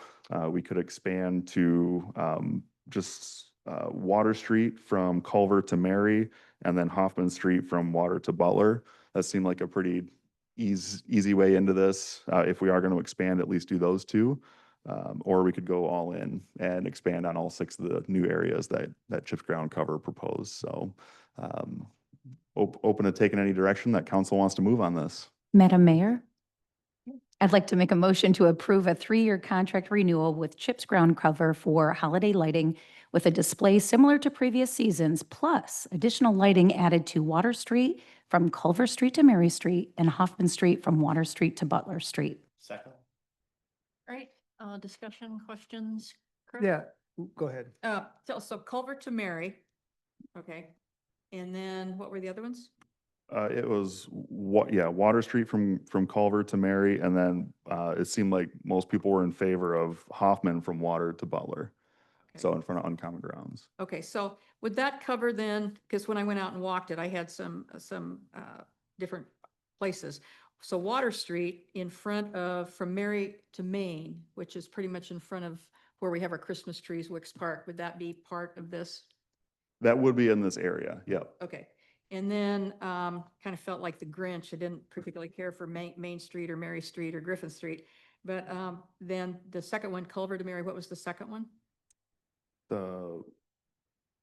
[SPEAKER 11] We could expand to just Water Street from Culver to Mary, and then Hoffman Street from Water to Butler. That seemed like a pretty easy way into this. If we are going to expand, at least do those 2. Or we could go all in and expand on all 6 of the new areas that Chips Ground Cover proposed. So open to taking any direction that council wants to move on this.
[SPEAKER 10] Madam Mayor, I'd like to make a motion to approve a 3-year contract renewal with Chips Ground Cover for holiday lighting with a display similar to previous seasons, plus additional lighting added to Water Street from Culver Street to Mary Street and Hoffman Street from Water Street to Butler Street.
[SPEAKER 2] Second.
[SPEAKER 1] All right, discussion, questions? Chris?
[SPEAKER 6] Yeah, go ahead.
[SPEAKER 8] So Culver to Mary, okay. And then what were the other ones?
[SPEAKER 11] It was Water Street from Culver to Mary, and then it seemed like most people were in favor of Hoffman from Water to Butler.
[SPEAKER 8] Okay.
[SPEAKER 11] So in front of Uncommon Grounds.
[SPEAKER 8] Okay, so would that cover then, because when I went out and walked it, I had some different places. So Water Street in front of, from Mary to Main, which is pretty much in front of where we have our Christmas trees, Wicks Park, would that be part of this?
[SPEAKER 11] That would be in this area, yep.
[SPEAKER 8] Okay, and then kind of felt like the Grinch. I didn't particularly care for Main Street or Mary Street or Griffin Street. But then the second one, Culver to Mary, what was the second one?
[SPEAKER 11] The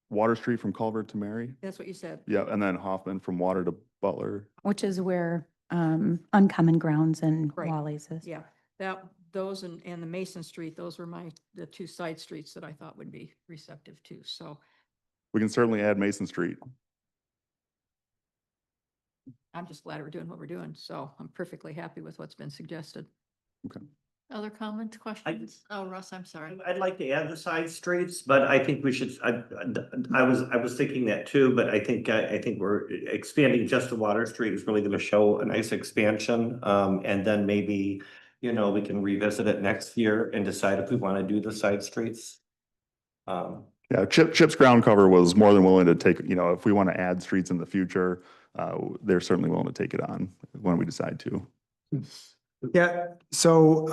[SPEAKER 11] Water Street from Culver to Mary,
[SPEAKER 8] That's what you said.
[SPEAKER 11] yeah, and then Hoffman from Water to Butler.
[SPEAKER 10] Which is where Uncommon Grounds and
[SPEAKER 8] Right.
[SPEAKER 10] Wally's is.
[SPEAKER 8] Yeah, that those and the Mason Street, those were the two side streets that I thought would be receptive too. So
[SPEAKER 11] We can certainly add Mason Street.
[SPEAKER 8] I'm just glad we're doing what we're doing. So I'm perfectly happy with what's been suggested.
[SPEAKER 1] Other comments, questions? Oh, Russ, I'm sorry.
[SPEAKER 2] I'd like to add the side streets, but I think we should, I was thinking that too, but I think we're expanding just to Water Street is really gonna show a nice expansion. And then maybe, we can revisit it next year and decide if we want to do the side streets.
[SPEAKER 11] Yeah, Chip's ground cover was more than willing to take, if we want to add streets in the future, they're certainly willing to take it on when we decide to.
[SPEAKER 6] Yeah, so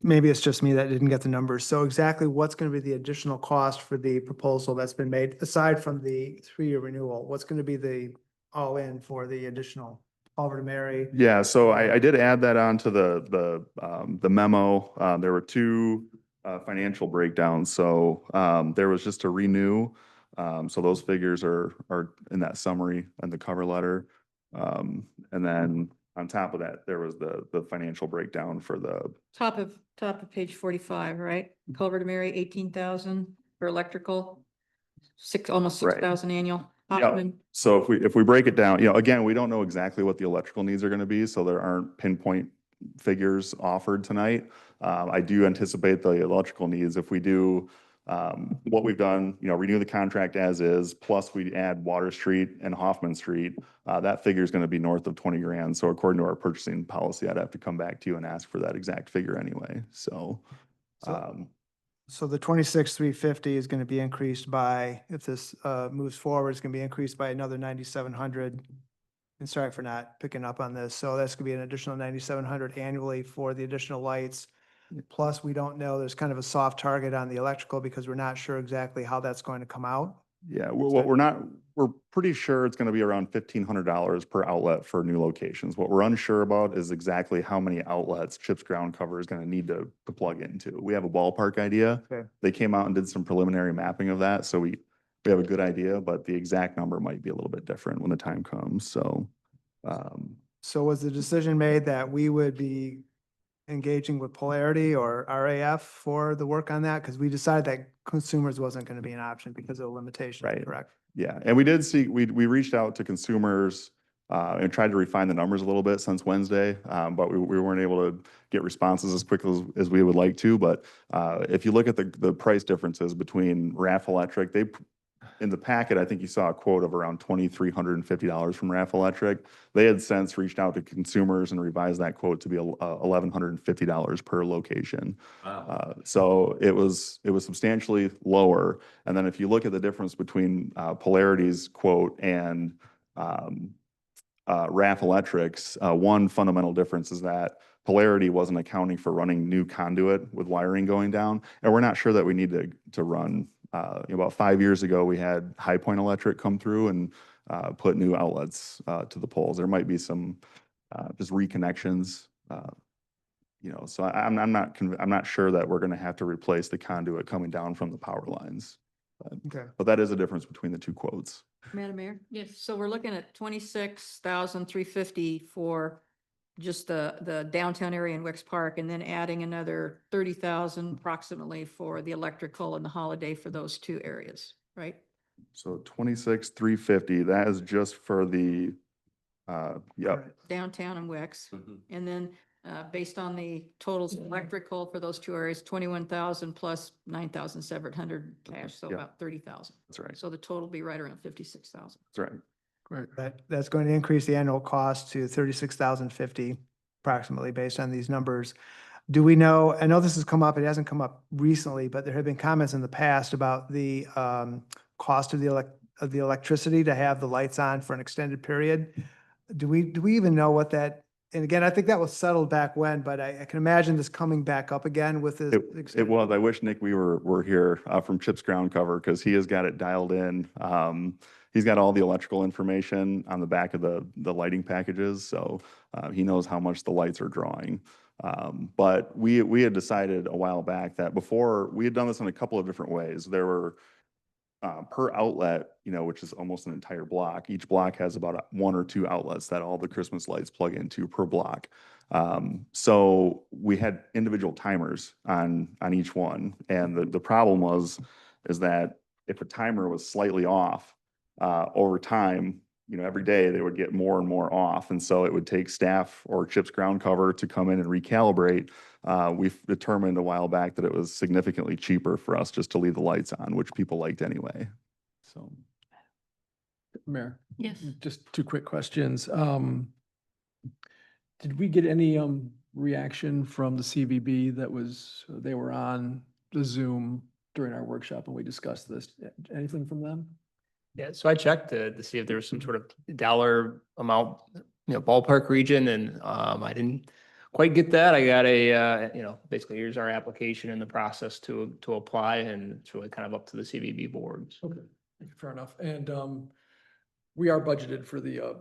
[SPEAKER 6] maybe it's just me that didn't get the numbers. So exactly what's going to be the additional cost for the proposal that's been made, aside from the 3-year renewal? What's going to be the all-in for the additional Culver to Mary?
[SPEAKER 11] Yeah, so I did add that onto the memo. There were two financial breakdowns. So there was just a renew. So those figures are in that summary and the cover letter. And then on top of that, there was the financial breakdown for the,
[SPEAKER 8] Top of page 45, right? Culver to Mary, 18,000 for electrical, almost
[SPEAKER 11] Right.
[SPEAKER 8] 6,000 annual.
[SPEAKER 11] Yeah.
[SPEAKER 8] Hoffman,
[SPEAKER 11] so if we break it down, again, we don't know exactly what the electrical needs are going to be, so there aren't pinpoint figures offered tonight. I do anticipate the electrical needs if we do what we've done, renew the contract as is, plus we add Water Street and Hoffman Street, that figure is going to be north of 20 grand. So according to our purchasing policy, I'd have to come back to you and ask for that exact figure anyway. So,
[SPEAKER 6] So the 26,350 is going to be increased by, if this moves forward, it's going to be increased by another 9,700. And sorry for not picking up on this. So that's going to be an additional 9,700 annually for the additional lights. Plus, we don't know, there's kind of a soft target on the electrical because we're not sure exactly how that's going to come out.
[SPEAKER 11] yeah, we're pretty sure it's going to be around $1,500 per outlet for new locations. What we're unsure about is exactly how many outlets Chip's ground cover is going to need to plug into. We have a ballpark idea.
[SPEAKER 6] Okay.
[SPEAKER 11] They came out and did some preliminary mapping of that, so we have a good idea, but the exact number might be a little bit different when the time comes. So,
[SPEAKER 6] So was the decision made that we would be engaging with Polarity or RAF for the work on that? Because we decided that consumers wasn't going to be an option because of the limitations,
[SPEAKER 11] Right.
[SPEAKER 6] correct?
[SPEAKER 11] yeah, and we did see, we reached out to consumers and tried to refine the numbers a little bit since Wednesday, but we weren't able to get responses as quick as we would like to. But if you look at the price differences between RAF Electric, in the packet, I think you saw a quote of around $2,350 from RAF Electric. They had since reached out to consumers and revised that quote to be $1,150 per location.
[SPEAKER 2] Wow.
[SPEAKER 11] So it was substantially lower. And then if you look at the difference between Polarity's quote and RAF Electric's, one fundamental difference is that Polarity wasn't accounting for running new conduit with wiring going down. And we're not sure that we need to run. About 5 years ago, we had High Point Electric come through and put new outlets to the poles. There might be some just reconnections. So I'm not sure that we're going to have to replace the conduit coming down from the power lines.
[SPEAKER 6] Okay.
[SPEAKER 11] But that is a difference between the two quotes.
[SPEAKER 8] Madam Mayor?
[SPEAKER 1] Yes.
[SPEAKER 8] So we're looking at 26,350 for just the downtown area in Wicks Park, and then adding another 30,000 approximately for the electrical and the holiday for those two areas, right?
[SPEAKER 11] So 26,350, that is just for the, yep,
[SPEAKER 8] Downtown and Wicks.
[SPEAKER 2] Mhm.
[SPEAKER 8] And then based on the totals of electrical for those two areas, 21,000 plus 9,700 cash, so
[SPEAKER 11] Yeah.
[SPEAKER 8] about 30,000.
[SPEAKER 11] that's right,
[SPEAKER 8] So the total will be right around 56,000.
[SPEAKER 11] that's right.
[SPEAKER 6] That's going to increase the annual cost to 36,050 approximately based on these numbers. Do we know, I know this has come up, it hasn't come up recently, but there have been comments in the past about the cost of the electricity to have the lights on for an extended period. Do we even know what that, and again, I think that was settled back when, but I can imagine this coming back up again with this.
[SPEAKER 11] It was, I wish Nick, we were here from Chip's ground cover, because he has got it dialed in. He's got all the electrical information on the back of the lighting packages, so he knows how much the lights are drawing. But we had decided a while back that before, we had done this in a couple of different ways. There were per outlet, which is almost an entire block. Each block has about 1 or 2 outlets that all the Christmas lights plug into per block. So we had individual timers on each one. And the problem is that if a timer was slightly off, over time, every day they would get more and more off. And so it would take staff or CHIPS ground cover to come in and recalibrate. We've determined a while back that it was significantly cheaper for us just to leave the lights on, which people liked anyway. So.
[SPEAKER 9] Mayor,
[SPEAKER 1] Yes.
[SPEAKER 9] just 2 quick questions. Did we get any reaction from the CVB they were on the Zoom during our workshop when we discussed this? Anything from them?
[SPEAKER 4] Yeah, so I checked to see if there was some sort of dollar amount, ballpark region, and I didn't quite get that. I got basically here's our application and the process to apply, and it's really kind of up to the CVB board. So.
[SPEAKER 9] Okay, fair enough. And we are budgeted for the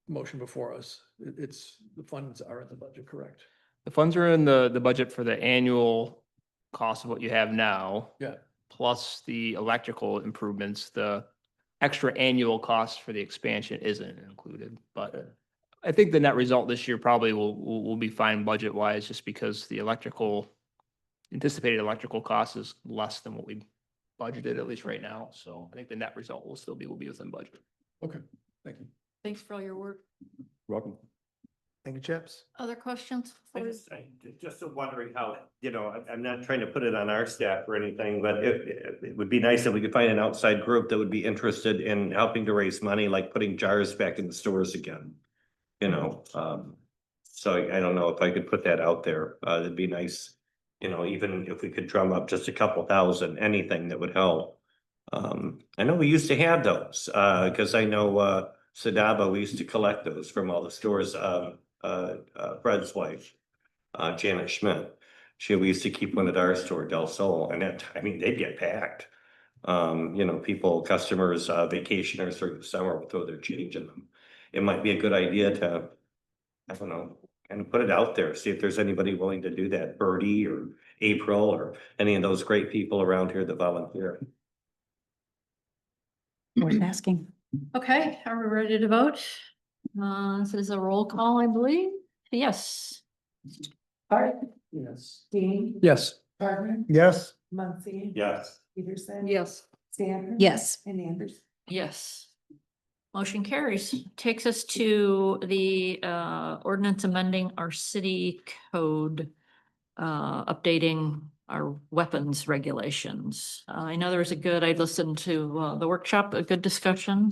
[SPEAKER 9] motion before us. The funds are in the budget, correct?
[SPEAKER 4] The funds are in the budget for the annual cost of what you have now.
[SPEAKER 9] Yeah.
[SPEAKER 4] Plus the electrical improvements, the extra annual cost for the expansion isn't included, but I think the net result this year probably will be fine budget wise, just because the anticipated electrical cost is less than what we budgeted, at least right now. So I think the net result will be within budget.
[SPEAKER 9] Okay, thank you.
[SPEAKER 1] Thanks for all your work.
[SPEAKER 11] Welcome.
[SPEAKER 6] Thank you, Chips.
[SPEAKER 1] Other questions?
[SPEAKER 2] I just wondering how, I'm not trying to put it on our staff or anything, but it would be nice if we could find an outside group that would be interested in helping to raise money, like putting jars back in the stores again. So I don't know if I could put that out there. It'd be nice, even if we could drum up just a couple thousand, anything that would help. I know we used to have those, because I know Sadaba, we used to collect those from all the stores. Fred's wife, Janet Schmidt, we used to keep one at our store, Del Sol, and they'd get packed. Customers, vacationers during the summer would throw their change in them. It might be a good idea to, I don't know, kind of put it out there, see if there's anybody willing to do that, Birdie or April or any of those great people around here that volunteer.
[SPEAKER 10] Worth asking.
[SPEAKER 1] Okay, are we ready to vote? This is a roll call, I believe. Yes.
[SPEAKER 3] Art,
[SPEAKER 9] Yes.
[SPEAKER 3] Dean,
[SPEAKER 9] Yes.
[SPEAKER 3] Gardner,
[SPEAKER 6] Yes.
[SPEAKER 3] Muncy.
[SPEAKER 2] Yes.
[SPEAKER 3] Peterson.
[SPEAKER 8] Yes.
[SPEAKER 3] Sanford.
[SPEAKER 10] Yes.
[SPEAKER 3] And Anderson.
[SPEAKER 1] Yes. Motion carries. Takes us to the ordinance amending our city code, updating our weapons regulations. I know there was I listened to the workshop, a good discussion.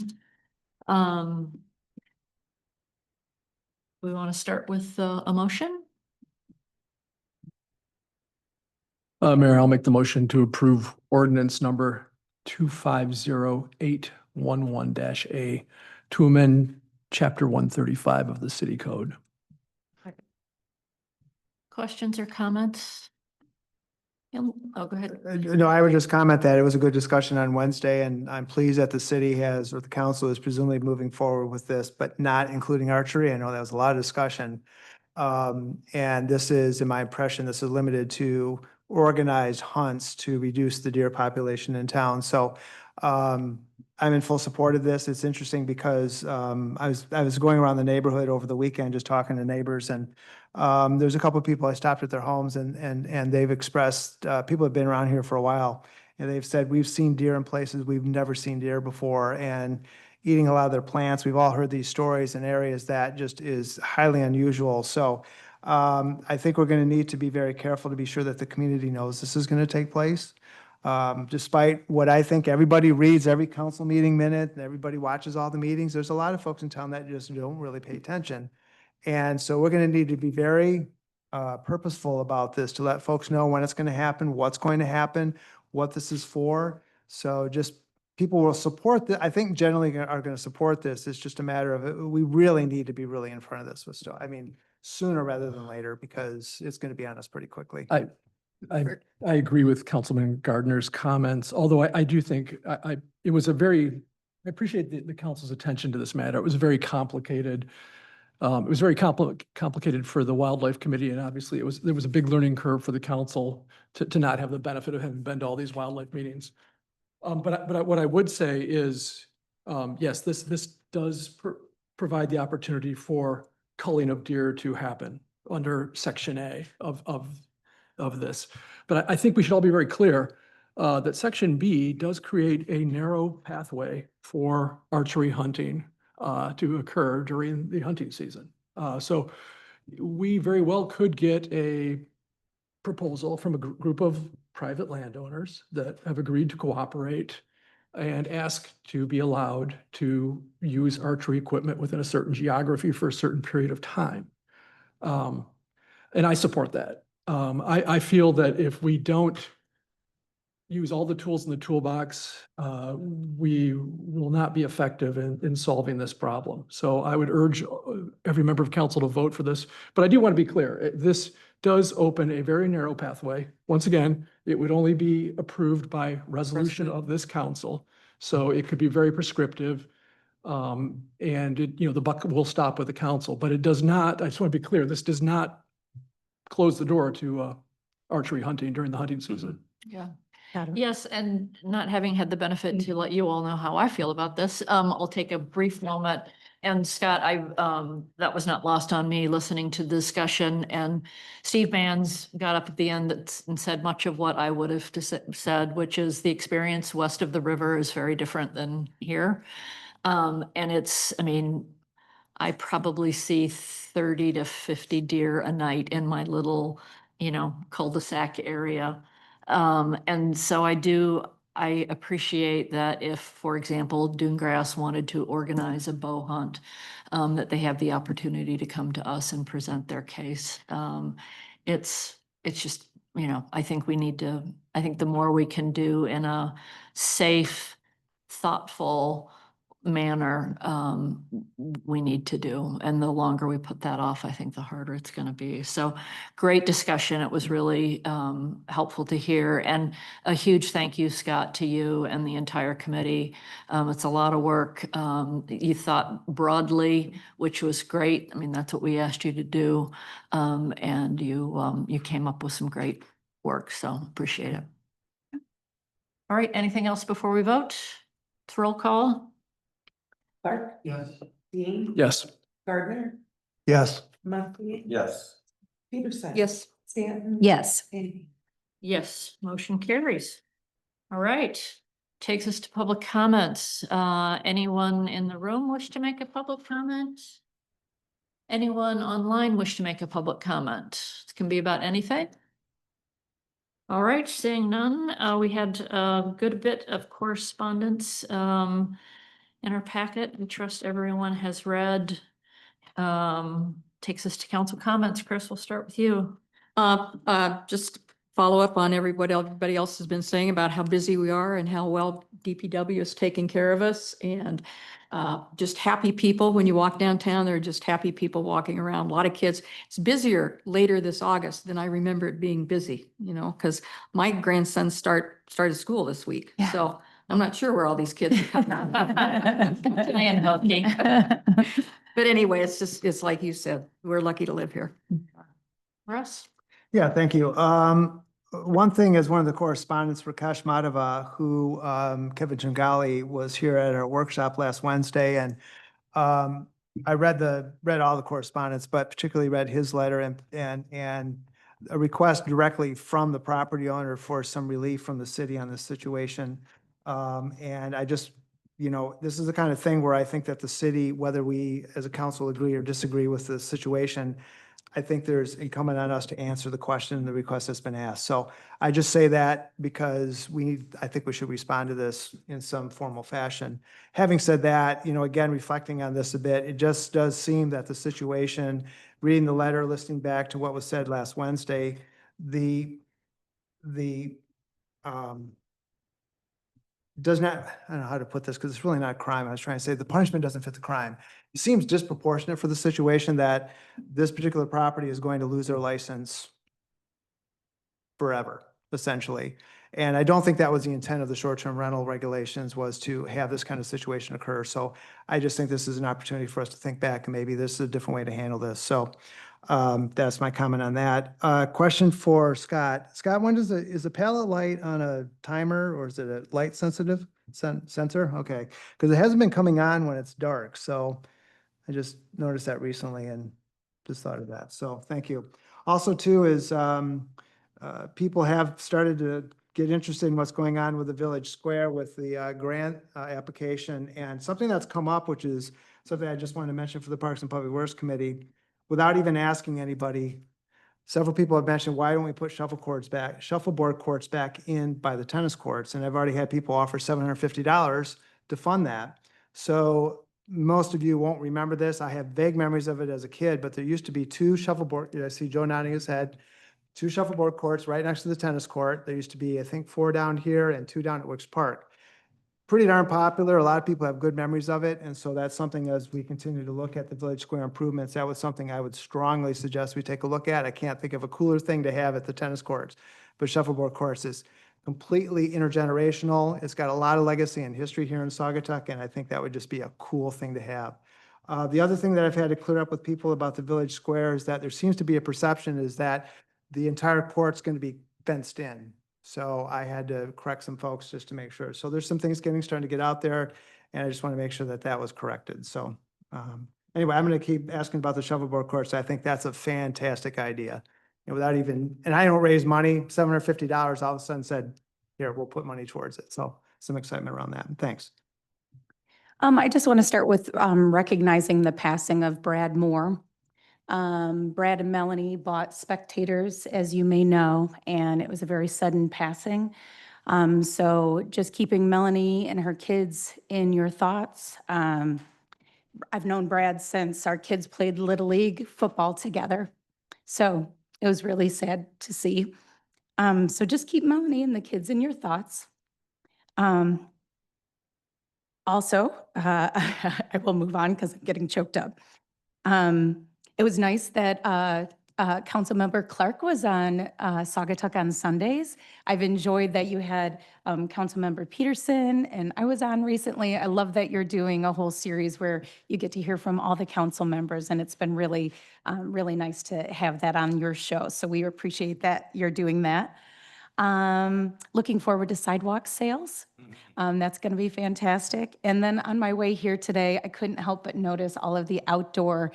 [SPEAKER 1] We want to start with a motion?
[SPEAKER 9] Mayor, I'll make the motion to approve ordinance number 250811-A to amend chapter 135 of the city code.
[SPEAKER 1] Questions or comments? Oh, go ahead.
[SPEAKER 6] No, I would just comment that it was a good discussion on Wednesday, and I'm pleased that the city has, or the council is presumably moving forward with this, but not including archery. I know that was a lot of discussion. And this is, in my impression, this is limited to organized hunts to reduce the deer population in town. So I'm in full support of this. It's interesting because I was going around the neighborhood over the weekend, just talking to neighbors, and there's a couple of people I stopped at their homes, and they've expressed, people have been around here for a while, and they've said, we've seen deer in places we've never seen deer before, and eating a lot of their plants. We've all heard these stories in areas that just is highly unusual. So I think we're going to need to be very careful to be sure that the community knows this is going to take place. Despite what I think everybody reads every council meeting minute and everybody watches all the meetings, there's a lot of folks in town that just don't really pay attention. And so we're going to need to be very purposeful about this to let folks know when it's going to happen, what's going to happen, what this is for. So just people will support that. I think generally are going to support this. It's just a matter of we really need to be really in front of this with stuff. I mean, sooner rather than later, because it's going to be on us pretty quickly.
[SPEAKER 9] I agree with Councilman Gardner's comments, although I do think I appreciate the council's attention to this matter. It was very complicated. It was very complicated for the Wildlife Committee, and obviously there was a big learning curve for the council to not have the benefit of having been to all these wildlife meetings. But what I would say is, yes, this does provide the opportunity for culling of deer to happen under Section A of this. But I think we should all be very clear that Section B does create a narrow pathway for archery hunting to occur during the hunting season. So we very well could get a proposal from a group of private landowners that have agreed to cooperate and ask to be allowed to use archery equipment within a certain geography for a certain period of time. And I support that. I feel that if we don't use all the tools in the toolbox, we will not be effective in solving this problem. So I would urge every member of council to vote for this. But I do want to be clear, this does open a very narrow pathway. Once again, it would only be approved by resolution of this council. So it could be very prescriptive. And the buck will stop with the council, but it does not, I just want to be clear, this does not close the door to archery hunting during the hunting season.
[SPEAKER 1] Yeah.
[SPEAKER 10] Got it.
[SPEAKER 1] Yes, and not having had the benefit to let you all know how I feel about this, I'll take a brief moment. And Scott, that was not lost on me listening to the discussion, and Steve Manns got up at the end and said much of what I would have said, which is the experience west of the river is very different than here. And I probably see 30 to 50 deer a night in my little, cul-de-sac area. And so I appreciate that if, for example, Dunegrass wanted to organize a bow hunt, that they have the opportunity to come to us and present their case. It's just, I think the more we can do in a safe, thoughtful manner, we need to do. And the longer we put that off, I think the harder it's going to be. So great discussion. It was really helpful to hear. And a huge thank you, Scott, to you and the entire committee. It's a lot of work. You thought broadly, which was great. That's what we asked you to do. And you came up with some great work. So appreciate it. All right. Anything else before we vote? Roll call.
[SPEAKER 3] Clark.
[SPEAKER 7] Yes.
[SPEAKER 3] Dean.
[SPEAKER 9] Yes.
[SPEAKER 3] Gardner.
[SPEAKER 6] Yes.
[SPEAKER 3] Montier.
[SPEAKER 2] Yes.
[SPEAKER 3] Peterson.
[SPEAKER 8] Yes.
[SPEAKER 3] Stanton.
[SPEAKER 10] Yes.
[SPEAKER 3] Amy.
[SPEAKER 1] Yes, motion carries. All right, takes us to public comments. Anyone in the room wish to make a public comment? Anyone online wish to make a public comment? It can be about anything. All right, seeing none, we had a good bit of correspondence in our packet. We trust everyone has read. Takes us to council comments. Chris, we'll start with you.
[SPEAKER 8] Just follow up on what everybody else has been saying about how busy we are and how well DPW is taking care of us, and just happy people. When you walk downtown, there are just happy people walking around, a lot of kids. It's busier later this August than I remember it being busy, because my grandson started school this week.
[SPEAKER 10] Yeah.
[SPEAKER 8] So I'm not sure where all these kids are coming
[SPEAKER 1] Playing hooky.
[SPEAKER 8] But anyway, it's like you said, we're lucky to live here.
[SPEAKER 1] Russ?
[SPEAKER 6] Yeah, thank you. One thing is one of the correspondents, Rakesh Madhava, who Kevin Jangali was here at our workshop last Wednesday, and I read all the correspondence, but particularly read his letter and a request directly from the property owner for some relief from the city on this situation. And I just, this is the kind of thing where I think that the city, whether we as a council agree or disagree with the situation, I think there's incumbent on us to answer the question, the request that's been asked. So I just say that because I think we should respond to this in some formal fashion. Having said that, again, reflecting on this a bit, it just does seem that the situation, reading the letter, listening back to what was said last Wednesday, does not, I don't know how to put this because it's really not a crime. I was trying to say the punishment doesn't fit the crime. It seems disproportionate for the situation that this particular property is going to lose their license forever, essentially. And I don't think that was the intent of the short-term rental regulations, was to have this kind of situation occur. So I just think this is an opportunity for us to think back and maybe this is a different way to handle this. So That's my comment on that. Question for Scott. Scott, when does is a pallet light on a timer or is it a light sensitive sensor? Okay, because it hasn't been coming on when it's dark. So I just noticed that recently and just thought of that. So thank you. Also too is people have started to get interested in what's going on with the Village Square with the grant application, and something that's come up, which is something I just wanted to mention for the Parks and Public Works Committee, without even asking anybody. Several people have mentioned, why don't we put shuffleboard courts back in by the tennis courts? And I've already had people offer $750 to fund that. So most of you won't remember this. I have vague memories of it as a kid, but there used to be two shuffleboard, I see Joe nodding his head, two shuffleboard courts right next to the tennis court. There used to be, I think, 4 down here and 2 down at Wicks Park. Pretty darn popular. A lot of people have good memories of it. And so that's something, as we continue to look at the Village Square improvements, that was something I would strongly suggest we take a look at. I can't think of a cooler thing to have at the tennis courts, but shuffleboard courts is completely intergenerational. It's got a lot of legacy and history here in Saugatuck, and I think that would just be a cool thing to have. The other thing that I've had to clear up with people about the Village Square is that there seems to be a perception is that the entire court's going to be fenced in. So I had to correct some folks just to make sure. So there's some things starting to get out there, and I just want to make sure that that was corrected. So anyway, I'm going to keep asking about the shuffleboard courts. I think that's a fantastic idea. And without even, and I don't raise money, $750 all of a sudden said, here, we'll put money towards it. So some excitement around that. Thanks.
[SPEAKER 10] I just want to start with recognizing the passing of Brad Moore. Brad and Melanie bought Spectators, as you may know, and it was a very sudden passing. So just keeping Melanie and her kids in your thoughts. I've known Brad since our kids played Little League football together. So it was really sad to see. So just keep Melanie and the kids in your thoughts. Also, I will move on because I'm getting choked up. It was nice that Councilmember Clark was on Saugatuck on Sundays. I've enjoyed that you had Councilmember Peterson, and I was on recently. I love that you're doing a whole series where you get to hear from all the council members, and it's been really, really nice to have that on your show. So we appreciate that you're doing that. Looking forward to sidewalk sales. That's going to be fantastic. And then on my way here today, I couldn't help but notice all of the outdoor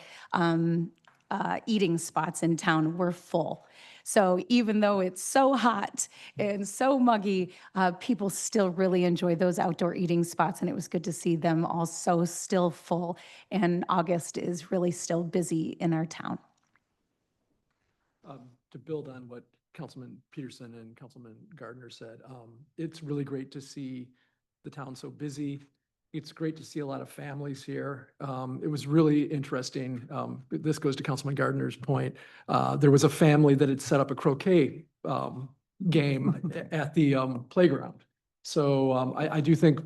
[SPEAKER 10] eating spots in town were full. So even though it's so hot and so muggy, people still really enjoy those outdoor eating spots. And it was good to see them also still full. And August is really still busy in our town.
[SPEAKER 9] To build on what Councilman Peterson and Councilman Gardner said, it's really great to see the town so busy. It's great to see a lot of families here. It was really interesting. This goes to Councilman Gardner's point. There was a family that had set up a croquet game at the playground. So I do think,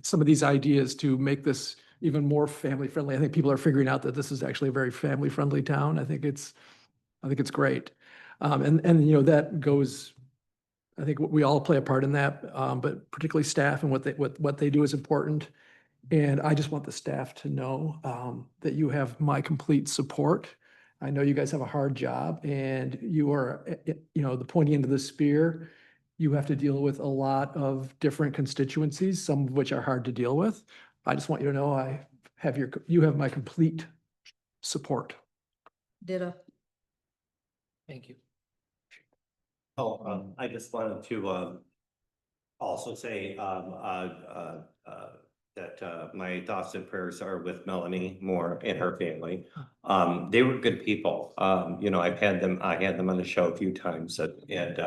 [SPEAKER 9] some of these ideas to make this even more family friendly. I think people are figuring out that this is actually a very family friendly town. I think it's great. And that goes, I think we all play a part in that, but particularly staff and what they do is important. And I just want the staff to know that you have my complete support. I know you guys have a hard job, and you are, the pointy end of the spear. You have to deal with a lot of different constituencies, some of which are hard to deal with. I just want you to know you have my complete support.
[SPEAKER 8] Ditto.
[SPEAKER 4] Thank you.
[SPEAKER 2] I just wanted to also say that my thoughts and prayers are with Melanie Moore and her family. They were good people. I had them on the show a few times, and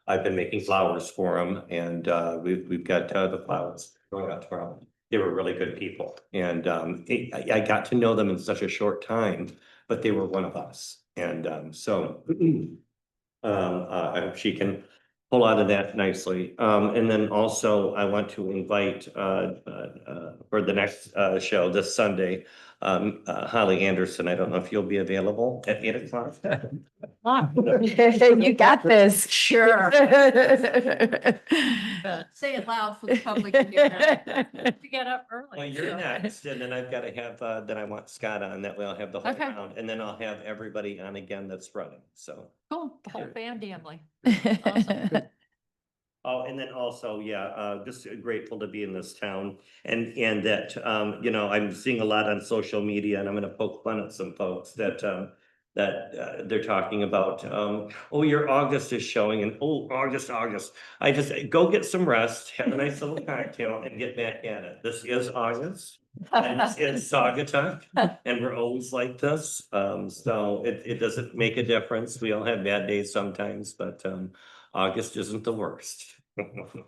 [SPEAKER 2] I've been making flowers for them, and we've got the flowers going out tomorrow. They were really good people, and I got to know them in such a short time, but they were one of us, and so. I hope she can pull out of that nicely. And then also I want to invite for the next show this Sunday, Holly Anderson, I don't know if you'll be available at 8 o'clock.
[SPEAKER 10] You got this.
[SPEAKER 8] Sure. Say it loud for the public to hear.
[SPEAKER 1] To get up early.
[SPEAKER 2] Well, you're next, and then I've got to have, then I want Scott on, that way I'll have the whole
[SPEAKER 1] Okay.
[SPEAKER 2] round, and then I'll have everybody on again that's running, so.
[SPEAKER 1] Cool, the whole family.
[SPEAKER 2] Oh, and then also, yeah, just grateful to be in this town and that, you know, I'm seeing a lot on social media and I'm gonna poke fun at some folks that, they're talking about, oh, your August is showing and, oh, August. I just, go get some rest, have a nice little cocktail and get back at it. This is August. And this is Saugatuck and we're always like this. So it doesn't make a difference. We all have bad days sometimes, but, August isn't the worst.
[SPEAKER 1] Go.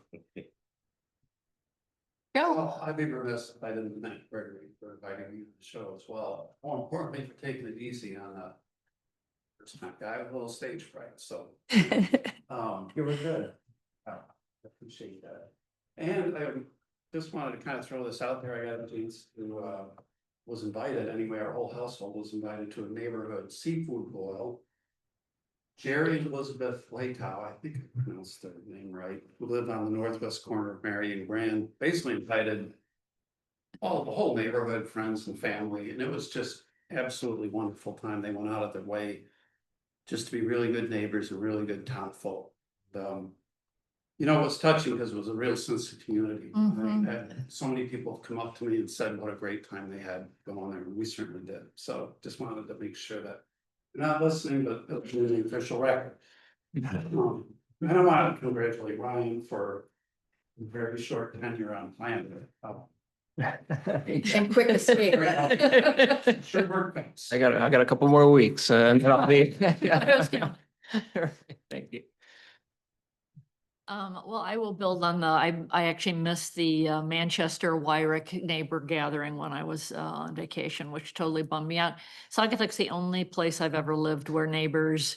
[SPEAKER 7] Well, I'd be remiss if I didn't thank Gregory for inviting me to the show as well. More importantly, for taking it easy on a first time guy with a little stage fright, so.
[SPEAKER 2] You were good.
[SPEAKER 7] I appreciate that. And I just wanted to kind of throw this out there. I got a chance to, was invited, anyway, our whole household was invited to a neighborhood seafood boil. Jerry and Elizabeth Laytow, I think I pronounced their name right, who live on the northwest corner of Marion Grand, basically invited all the whole neighborhood, friends and family, and it was just absolutely wonderful time. They went out of their way just to be really good neighbors and really good town folk. You know, it was touching because it was a real sense of community.
[SPEAKER 1] Mhm.
[SPEAKER 7] And so many people have come up to me and said what a great time they had going there, and we certainly did. So just wanted to make sure that you're not listening, but it's in the official record. And I want to congratulate Ryan for a very short tenure on plan.
[SPEAKER 8] And quick escape.
[SPEAKER 7] Sure worked fast.
[SPEAKER 4] I got a couple more weeks and then I'll be. Thank you.
[SPEAKER 1] Well, I will build on I actually missed the Manchester Wyrick neighbor gathering when I was on vacation, which totally bummed me out. Saugatuck's the only place I've ever lived where neighbors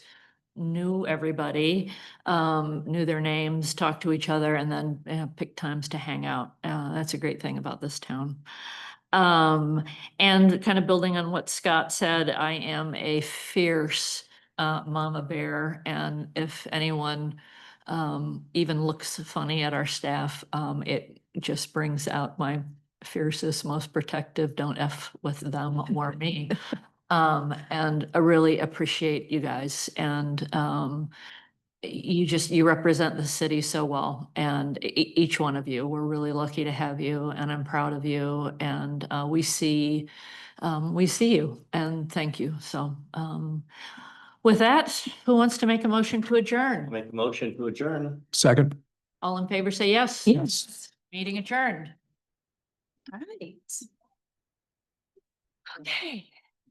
[SPEAKER 1] knew everybody, knew their names, talked to each other, and then picked times to hang out. That's a great thing about this town. And kind of building on what Scott said, I am a fierce mama bear, and if anyone even looks funny at our staff, it just brings out my fiercest, most protective, don't F with them or me. And I really appreciate you guys, and you represent the city so well, and each one of you, we're really lucky to have you, and I'm proud of you, and we see you, and thank you. So with that, who wants to make a motion to adjourn?
[SPEAKER 2] Make a motion to adjourn.
[SPEAKER 9] Second.
[SPEAKER 1] All in favor, say yes.
[SPEAKER 10] Yes.
[SPEAKER 1] Meeting adjourned.
[SPEAKER 10] All right.
[SPEAKER 1] Okay.